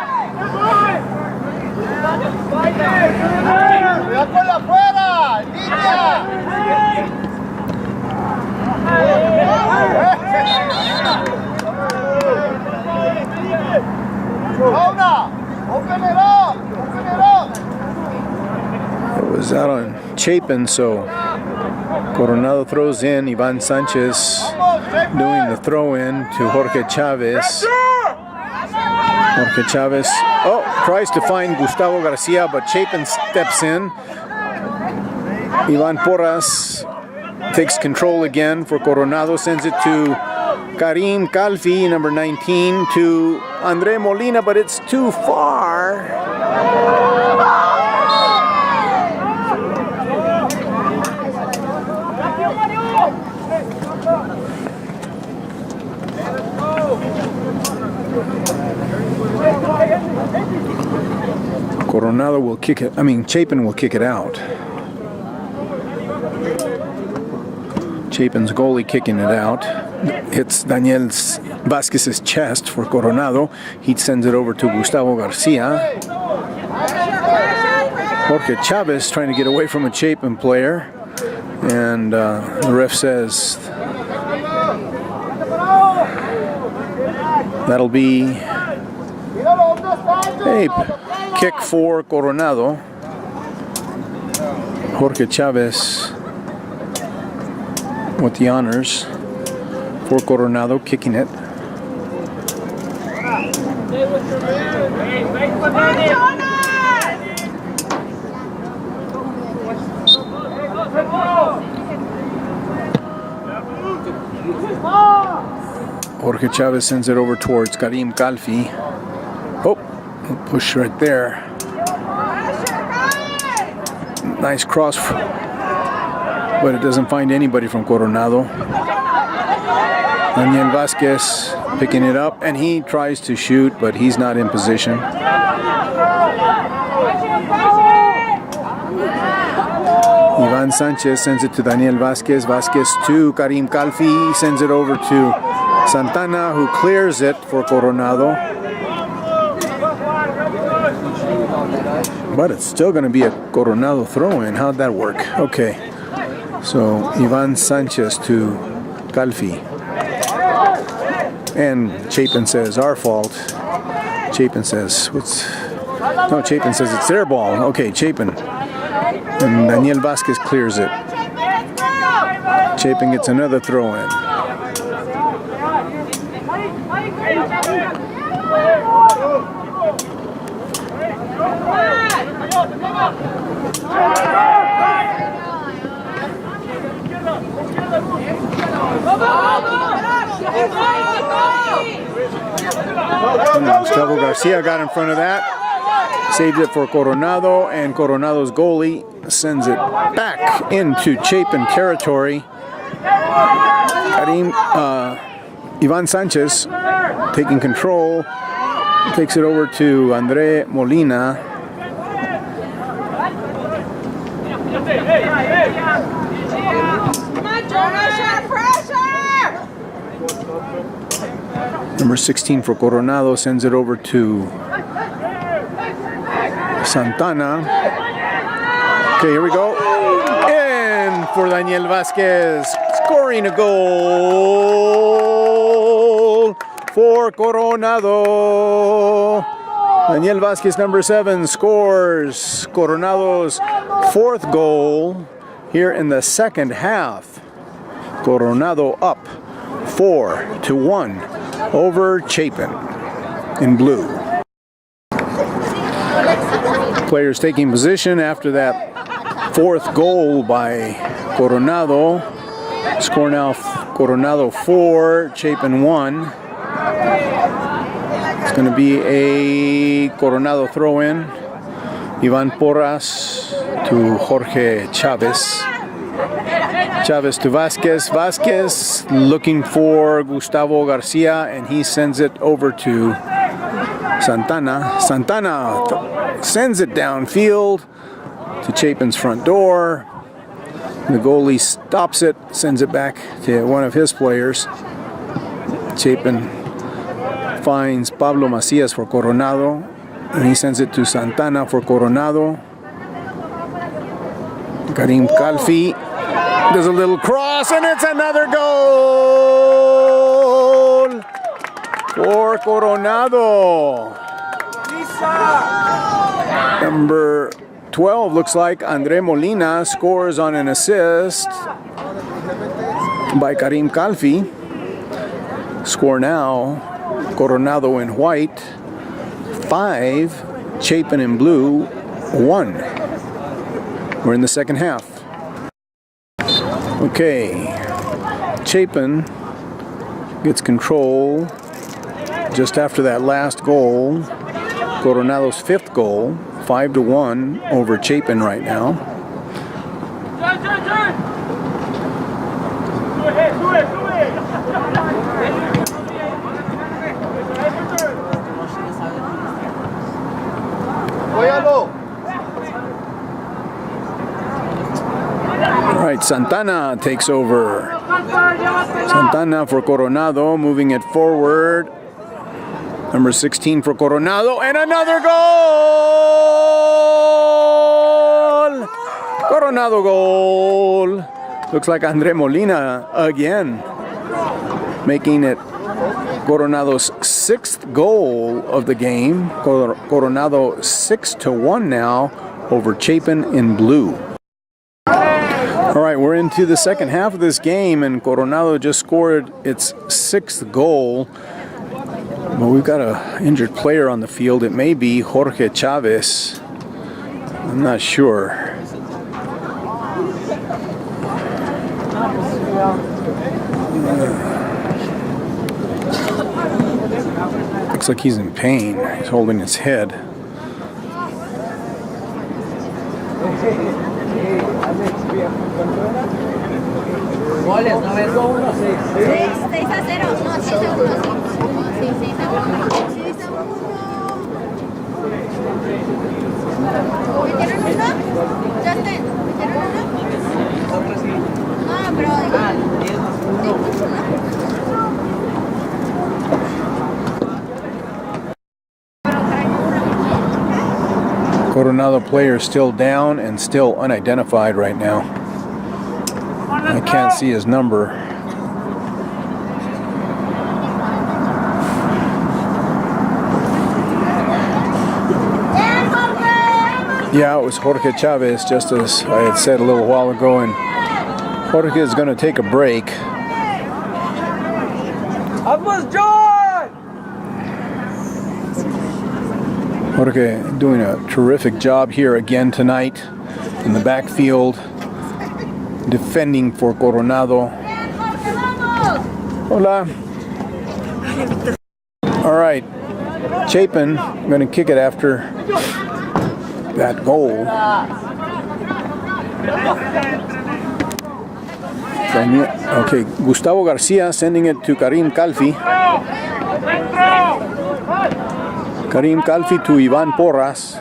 It was out on Chapin, so Coronado throws in. Ivan Sanchez doing the throw-in to Jorge Chavez. Jorge Chavez, tries to find Gustavo Garcia, but Chapin steps in. Ivan Porras takes control again for Coronado, sends it to Karim Calfi, number 19, to Andre Molina, but it's too far. Coronado will kick it, Chapin will kick it out. Chapin's goalie kicking it out. Hits Daniel Vasquez's chest for Coronado. He sends it over to Gustavo Garcia. Jorge Chavez trying to get away from a Chapin player. And the ref says that'll be a kick for Coronado. Jorge Chavez with the honors for Coronado, kicking it. Jorge Chavez sends it over towards Karim Calfi. Push right there. Nice cross, but it doesn't find anybody from Coronado. Daniel Vasquez picking it up, and he tries to shoot, but he's not in position. Ivan Sanchez sends it to Daniel Vasquez. Vasquez to Karim Kalfi. He sends it over to Santana, who clears it for Coronado. But it's still going to be a Coronado throw-in. How'd that work? Okay. So Ivan Sanchez to Kalfi. And Chapin says, our fault. Chapin says, no, Chapin says it's their ball. Okay, Chapin. And Daniel Vasquez clears it. Chapin gets another throw-in. Gustavo Garcia got in front of that, saved it for Coronado, and Coronado's goalie sends it back into Chapin territory. Ivan Sanchez taking control, takes it over to Andre Molina. Number 16 for Coronado sends it over to Santana. Okay, here we go. And for Daniel Vasquez, scoring a goal for Coronado. Daniel Vasquez, number 7, scores Coronado's 4th goal here in the second half. Coronado up 4-1 over Chapin in blue. Players taking position after that 4th goal by Coronado. Score now Coronado 4, Chapin 1. It's going to be a Coronado throw-in. Ivan Porras to Jorge Chavez. Chavez to Vasquez. Vasquez looking for Gustavo Garcia, and he sends it over to Santana. Santana sends it downfield to Chapin's front door. The goalie stops it, sends it back to one of his players. Chapin finds Pablo Macias for Coronado, and he sends it to Santana for Coronado. Karim Kalfi does a little cross, and it's another goal for Coronado. Number 12 looks like Andre Molina scores on an assist by Karim Kalfi. Score now, Coronado in white, 5, Chapin in blue, 1. We're in the second half. Okay, Chapin gets control just after that last goal. Coronado's 5th goal, 5-1 over Chapin right now. All right, Santana takes over. Santana for Coronado, moving it forward. Number 16 for Coronado, and another goal! Coronado goal. Looks like Andre Molina again, making it Coronado's 6th goal of the game. Coronado 6-1 now over Chapin in blue. All right, we're into the second half of this game, and Coronado just scored its 6th goal. But we've got an injured player on the field. It may be Jorge Chavez. I'm not sure. Looks like he's in pain. He's holding his head. Coronado player still down and still unidentified right now. I can't see his number. Yeah, it was Jorge Chavez, just as I had said a little while ago, and Jorge is going to take a break. Jorge doing a terrific job here again tonight in the backfield, defending for Coronado. Hola. All right, Chapin going to kick it after that goal. Okay, Gustavo Garcia sending it to Karim Calfi. Karim Calfi to Ivan Porras.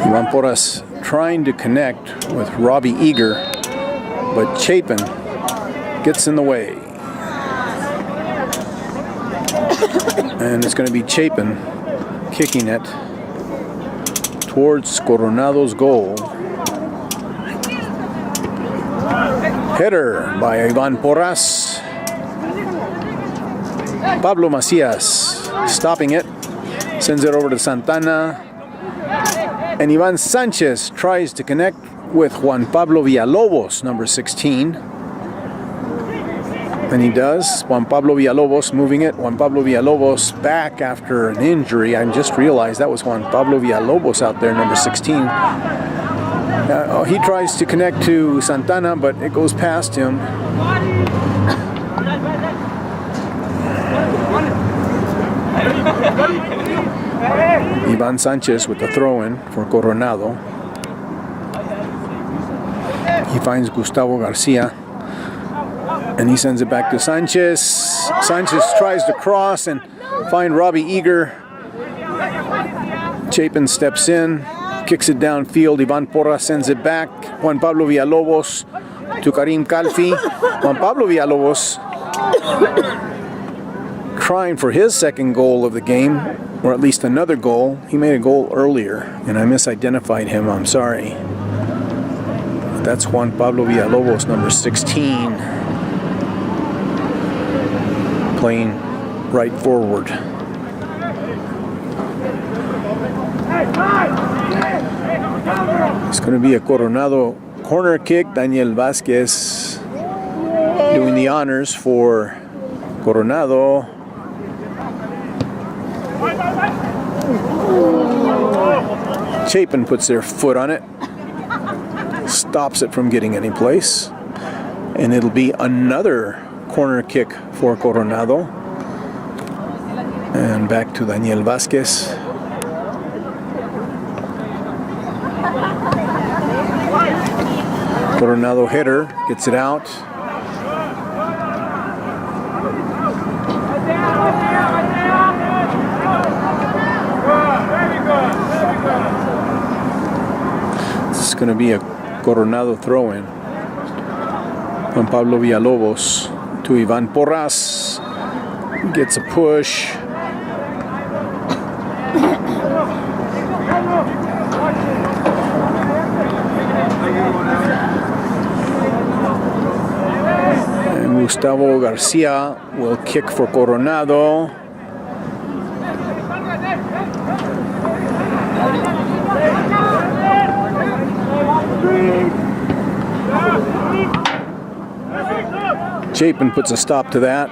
Ivan Porras trying to connect with Robbie Eager, but Chapin gets in the way. And it's going to be Chapin kicking it towards Coronado's goal. Header by Ivan Porras. Pablo Macias stopping it, sends it over to Santana, and Ivan Sanchez tries to connect with Juan Pablo Villalobos, number 16. And he does. Juan Pablo Villalobos moving it. Juan Pablo Villalobos back after an injury. I just realized that was Juan Pablo Villalobos out there, number 16. He tries to connect to Santana, but it goes past him. Ivan Sanchez with the throw-in for Coronado. He finds Gustavo Garcia, and he sends it back to Sanchez. Sanchez tries to cross and find Robbie Eager. Chapin steps in, kicks it downfield. Ivan Porras sends it back. Juan Pablo Villalobos to Karim Calfi. Juan Pablo Villalobos trying for his second goal of the game, or at least another goal. He made a goal earlier, and I misidentified him. I'm sorry. But that's Juan Pablo Villalobos, number 16, playing right forward. It's going to be a Coronado corner kick. Daniel Vasquez doing the honors for Coronado. Chapin puts their foot on it, stops it from getting any place, and it'll be another corner kick for Coronado. And back to Daniel Vasquez. Coronado header, gets it out. This is going to be a Coronado throw-in. Juan Pablo Villalobos to Ivan Porras. Gets a push. And Gustavo Garcia will kick for Coronado. Chapin puts a stop to that,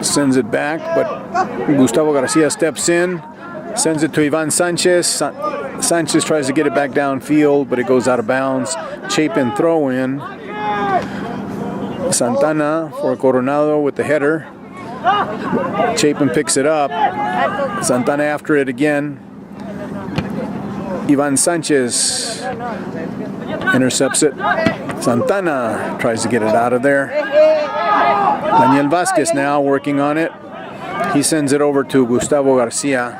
sends it back, but Gustavo Garcia steps in, sends it to Ivan Sanchez. Sanchez tries to get it back downfield, but it goes out of bounds. Chapin throw in. Santana for Coronado with the header. Chapin picks it up. Santana after it again. Ivan Sanchez intercepts it. Santana tries to get it out of there. Daniel Vasquez now working on it. He sends it over to Gustavo Garcia,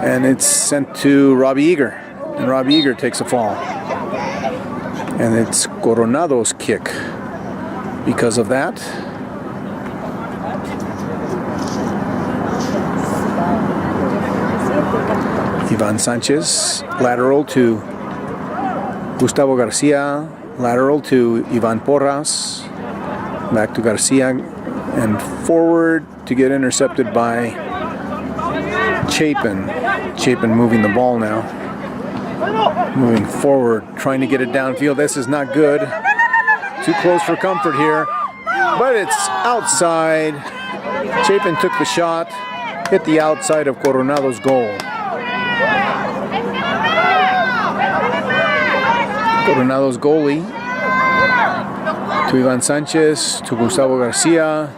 and it's sent to Robbie Eager, and Robbie Eager takes a fall. And it's Coronado's kick because of that. Ivan Sanchez, lateral to Gustavo Garcia, lateral to Ivan Porras, back to Garcia, and forward to get intercepted by Chapin. Chapin moving the ball now. Moving forward, trying to get it downfield. This is not good. Too close for comfort here, but it's outside. Chapin took the shot, hit the outside of Coronado's goal. Coronado's goalie to Ivan Sanchez, to Gustavo Garcia,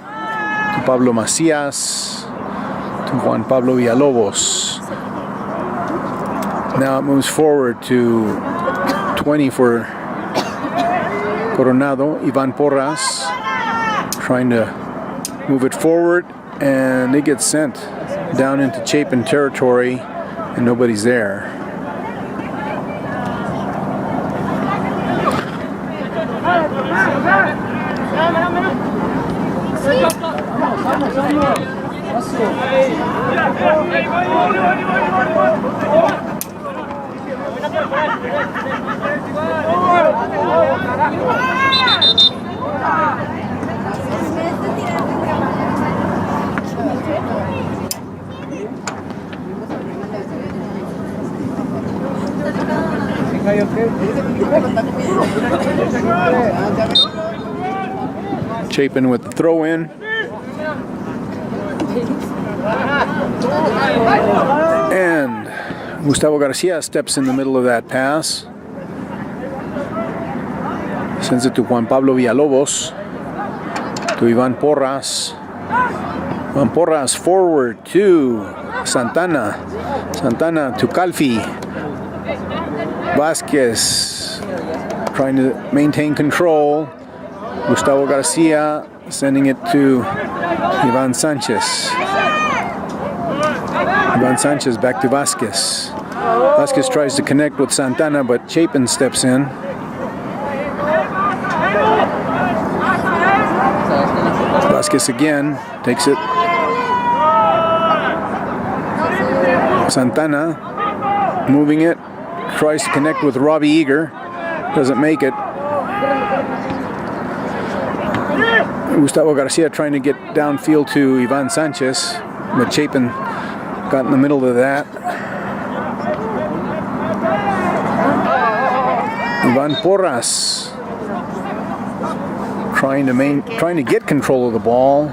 to Pablo Macias, to Juan Pablo Villalobos. Now it moves forward to 20 for Coronado. Ivan Porras trying to move it forward, and it gets sent down into Chapin territory, and nobody's there. Chapin with the throw in. And Gustavo Garcia steps in the middle of that pass. Sends it to Juan Pablo Villalobos. To Ivan Porras. Ivan Porras forward to Santana. Santana to Calfi. Vasquez trying to maintain control. Gustavo Garcia sending it to Ivan Sanchez. Ivan Sanchez back to Vasquez. Vasquez tries to connect with Santana, but Chapin steps in. Vasquez again takes it. Santana moving it. Tries to connect with Robbie Eager. Doesn't make it. Gustavo Garcia trying to get downfield to Ivan Sanchez, but Chapin got in the middle of that. Ivan Porras trying to get control of the ball,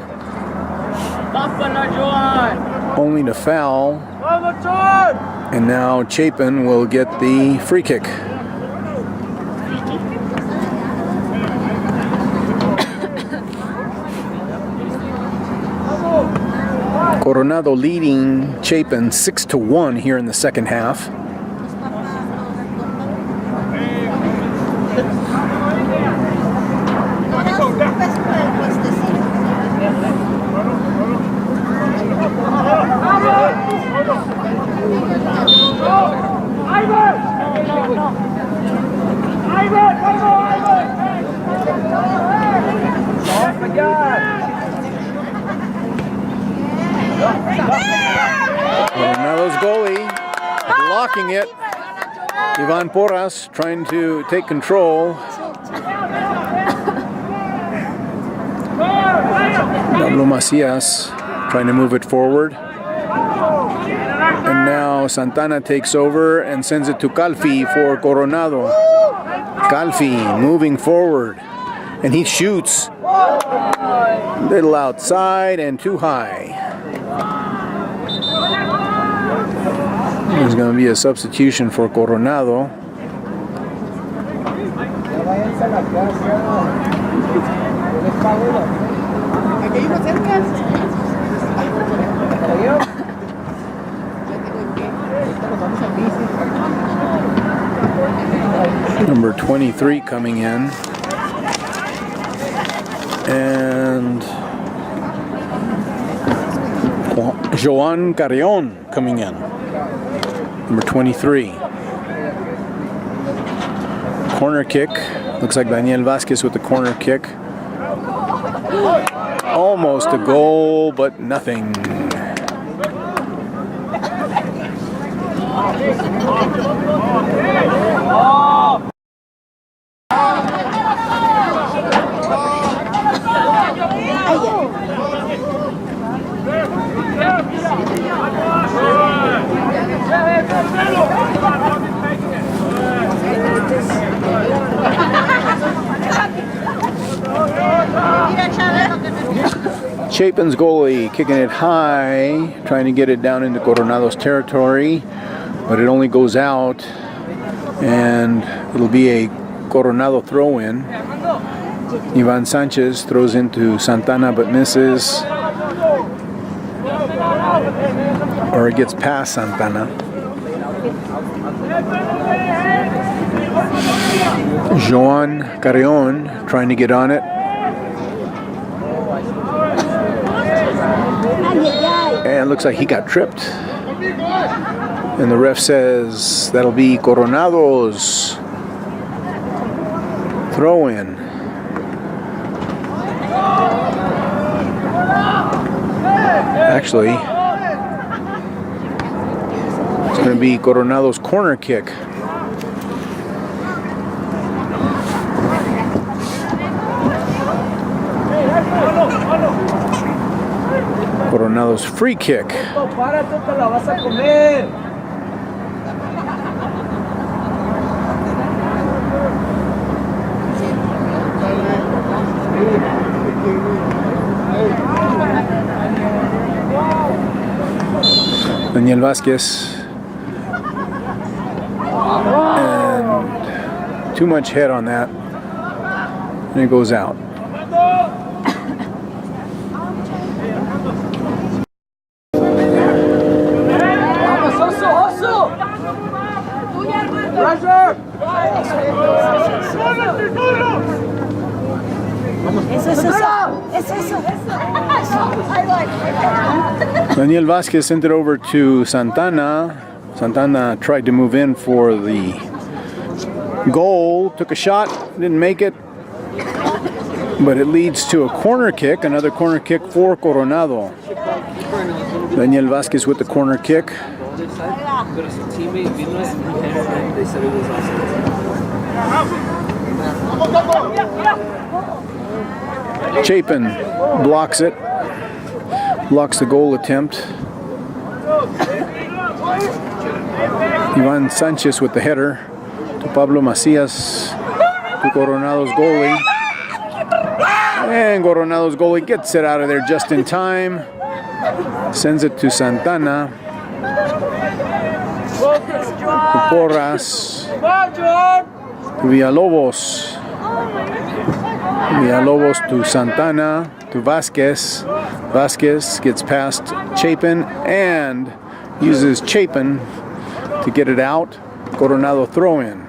only to foul. And now Chapin will get the free kick. Coronado leading Chapin 6-1 here in the second half. Coronado's goalie blocking it. Ivan Porras trying to take control. Pablo Macias trying to move it forward. And now Santana takes over and sends it to Calfi for Coronado. Calfi moving forward. And he shoots. Little outside and too high. There's going to be a substitution for Coronado. Number 23 coming in. And Joan Carrion coming in. Number 23. Corner kick. Looks like Daniel Vasquez with the corner kick. Almost a goal, but nothing. Chapin's goalie kicking it high, trying to get it down into Coronado's territory, but it only goes out, and it'll be a Coronado throw-in. Ivan Sanchez throws into Santana but misses, or it gets past Santana. Joan Carrion trying to get on it. And it looks like he got tripped. And the ref says that'll be Coronado's throw-in. Actually, it's going to be Coronado's corner kick. Coronado's free kick. Daniel Vasquez. And too much head on that. And it goes out. Daniel Vasquez sent it over to Santana. Santana tried to move in for the goal, took a shot, didn't make it, but it leads to a corner kick, another corner kick for Coronado. Daniel Vasquez with the corner kick. Chapin blocks it, blocks the goal attempt. Ivan Sanchez with the header to Pablo Macias, to Coronado's goalie. And Coronado's goalie gets it out of there just in time. Sends it to Santana. To Porras. To Villalobos. Villalobos to Santana. To Vasquez. Vasquez gets past Chapin and uses Chapin to get it out. Coronado throw in.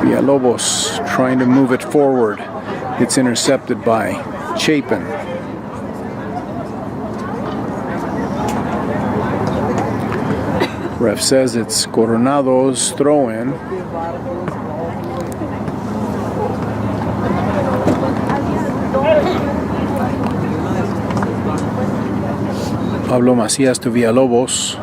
Villalobos trying to move it forward. It's intercepted by Chapin. Ref says it's Coronado's throw in. Pablo Macias to Villalobos.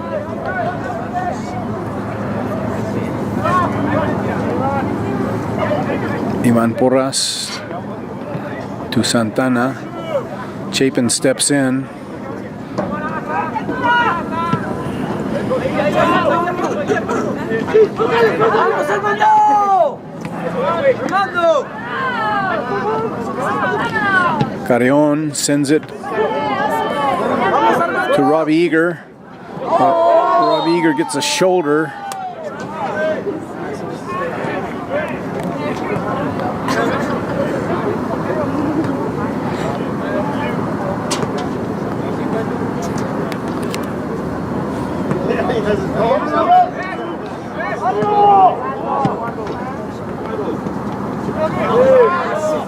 Ivan Porras to Santana. Chapin steps in. Carrion sends it to Robbie Eager. Robbie Eager gets a shoulder.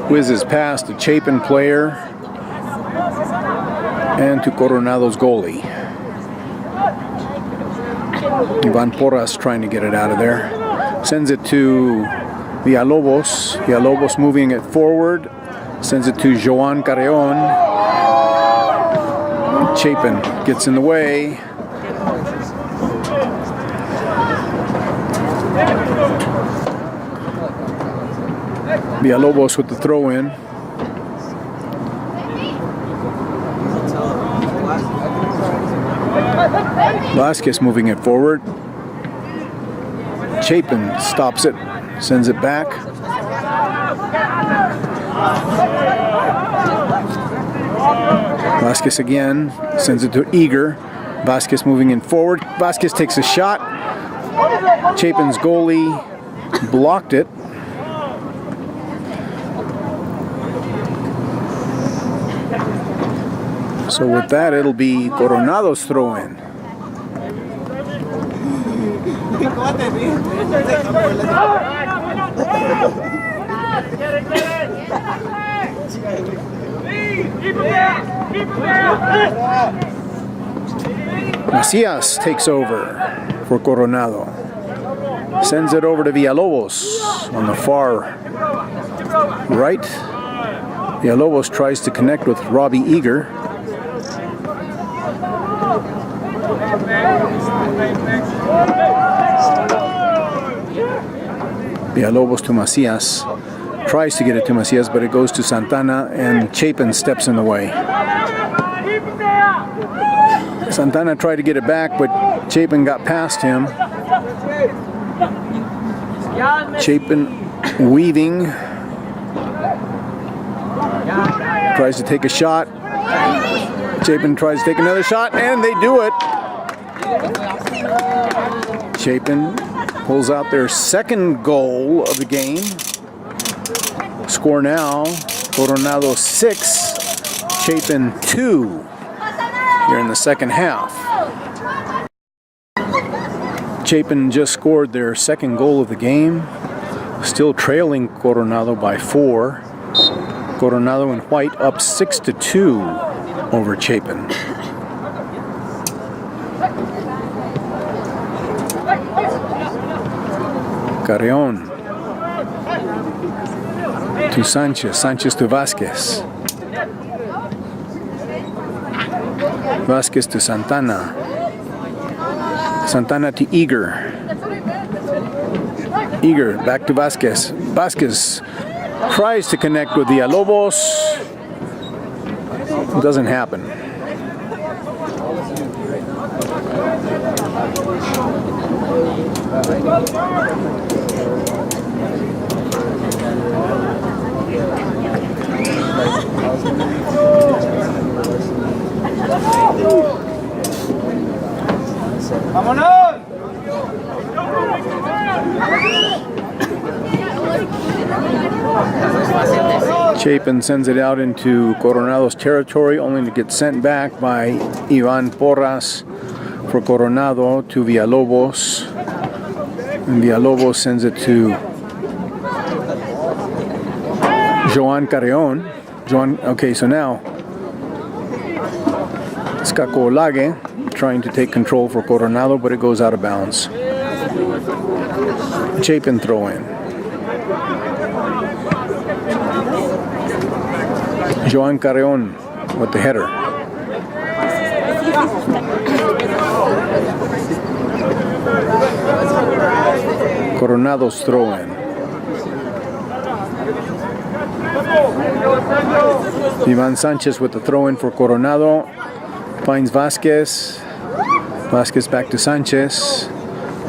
Whizzes past the Chapin player and to Coronado's goalie. Ivan Porras trying to get it out of there. Sends it to Villalobos. Villalobos moving it forward. Sends it to Joan Carreon. Chapin gets in the way. Villalobos with the throw in. Vasquez moving it forward. Chapin stops it, sends it back. Vasquez again, sends it to Eager. Vasquez moving in forward. Vasquez takes a shot. Chapin's goalie blocked it. So with that, it'll be Coronado's throw-in. Macias takes over for Coronado. Sends it over to Villalobos on the far right. Villalobos tries to connect with Robbie Eager. Villalobos to Macias. Tries to get it to Macias, but it goes to Santana, and Chapin steps in the way. Santana tried to get it back, but Chapin got past him. Chapin weaving. Tries to take a shot. Chapin tries to take another shot, and they do it. Chapin pulls out their second goal of the game. Score now, Coronado 6, Chapin 2 here in the second half. Chapin just scored their second goal of the game, still trailing Coronado by 4. Coronado in white up 6-2 over Chapin. Carreon to Sanchez, Sanchez to Vasquez. Vasquez to Santana. Santana to Eager. Eager back to Vasquez. Vasquez tries to connect with Villalobos. It doesn't happen. ¡Vámonos! Chapin sends it out into Coronado's territory, only to get sent back by Ivan Porras for Coronado to Villalobos. And Villalobos sends it to Joan Carreon. Okay, so now Skakolage trying to take control for Coronado, but it goes out of bounds. Chapin throw in. Joan Carreon with the header. Coronado's throw in. Ivan Sanchez with the throw in for Coronado. Finds Vasquez. Vasquez back to Sanchez.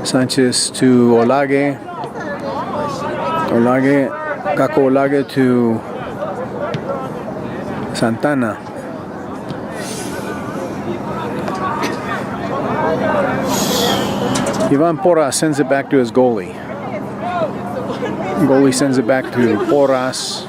Sanchez to Olage. Kako Olage to Santana. Ivan Porras sends it back to his goalie. Goalie sends it back to Porras.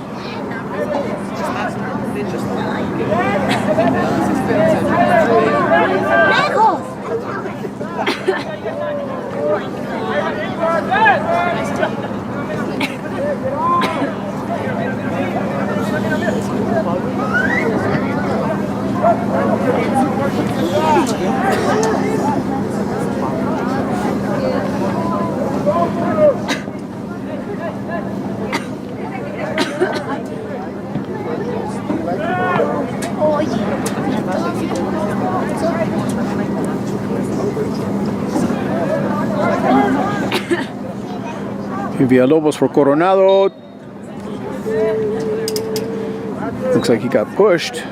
Villalobos for Coronado. Looks like he got pushed.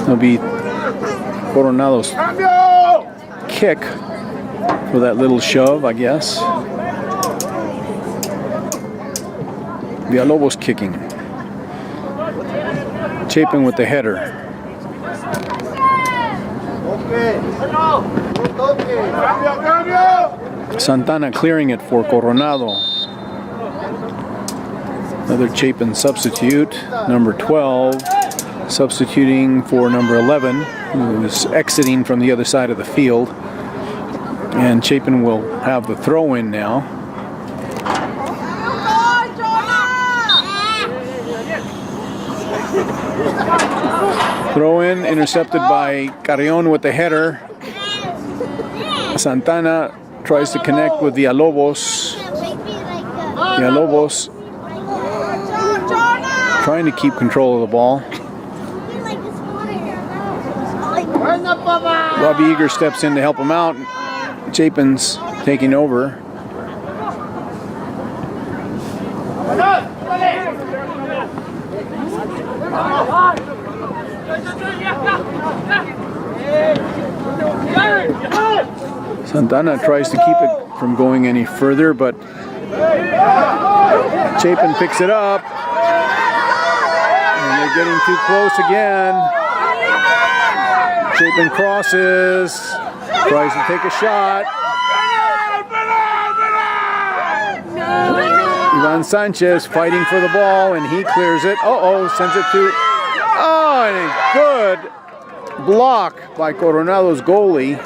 It'll be Coronado's kick for that little shove, I guess. Villalobos kicking. Chapin with the header. Santana clearing it for Coronado. Another Chapin substitute, number 12, substituting for number 11, who's exiting from the other side of the field. And Chapin will have the throw in now. Throw in intercepted by Carrion with the header. Santana tries to connect with Villalobos. Villalobos trying to keep control of the ball. Robbie Eager steps in to help him out. Chapin's taking over. Santana tries to keep it from going any further, but Chapin picks it up. And they're getting too close again. Chapin crosses, tries to take a shot. Ivan Sanchez fighting for the ball, and he clears it. Sends it to... and a good block by Coronado's goalie.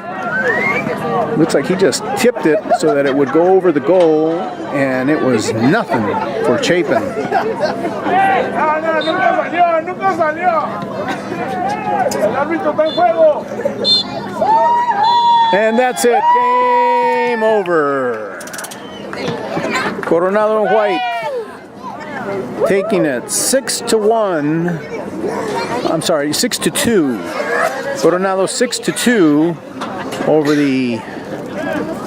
Looks like he just tipped it so that it would go over the goal, and it was nothing for Chapin. And that's it. Game over. Coronado and White taking it 6-1. I'm sorry, 6-2. Coronado 6-2 over the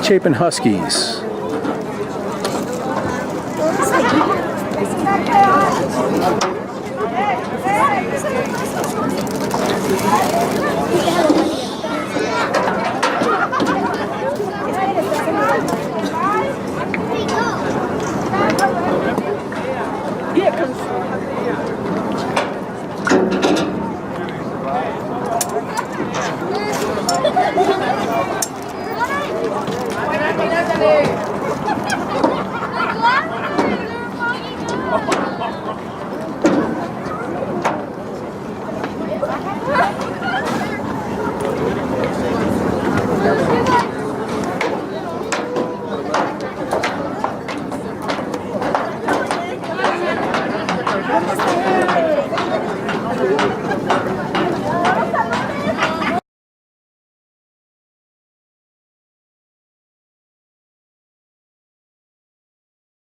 Chapin Huskies.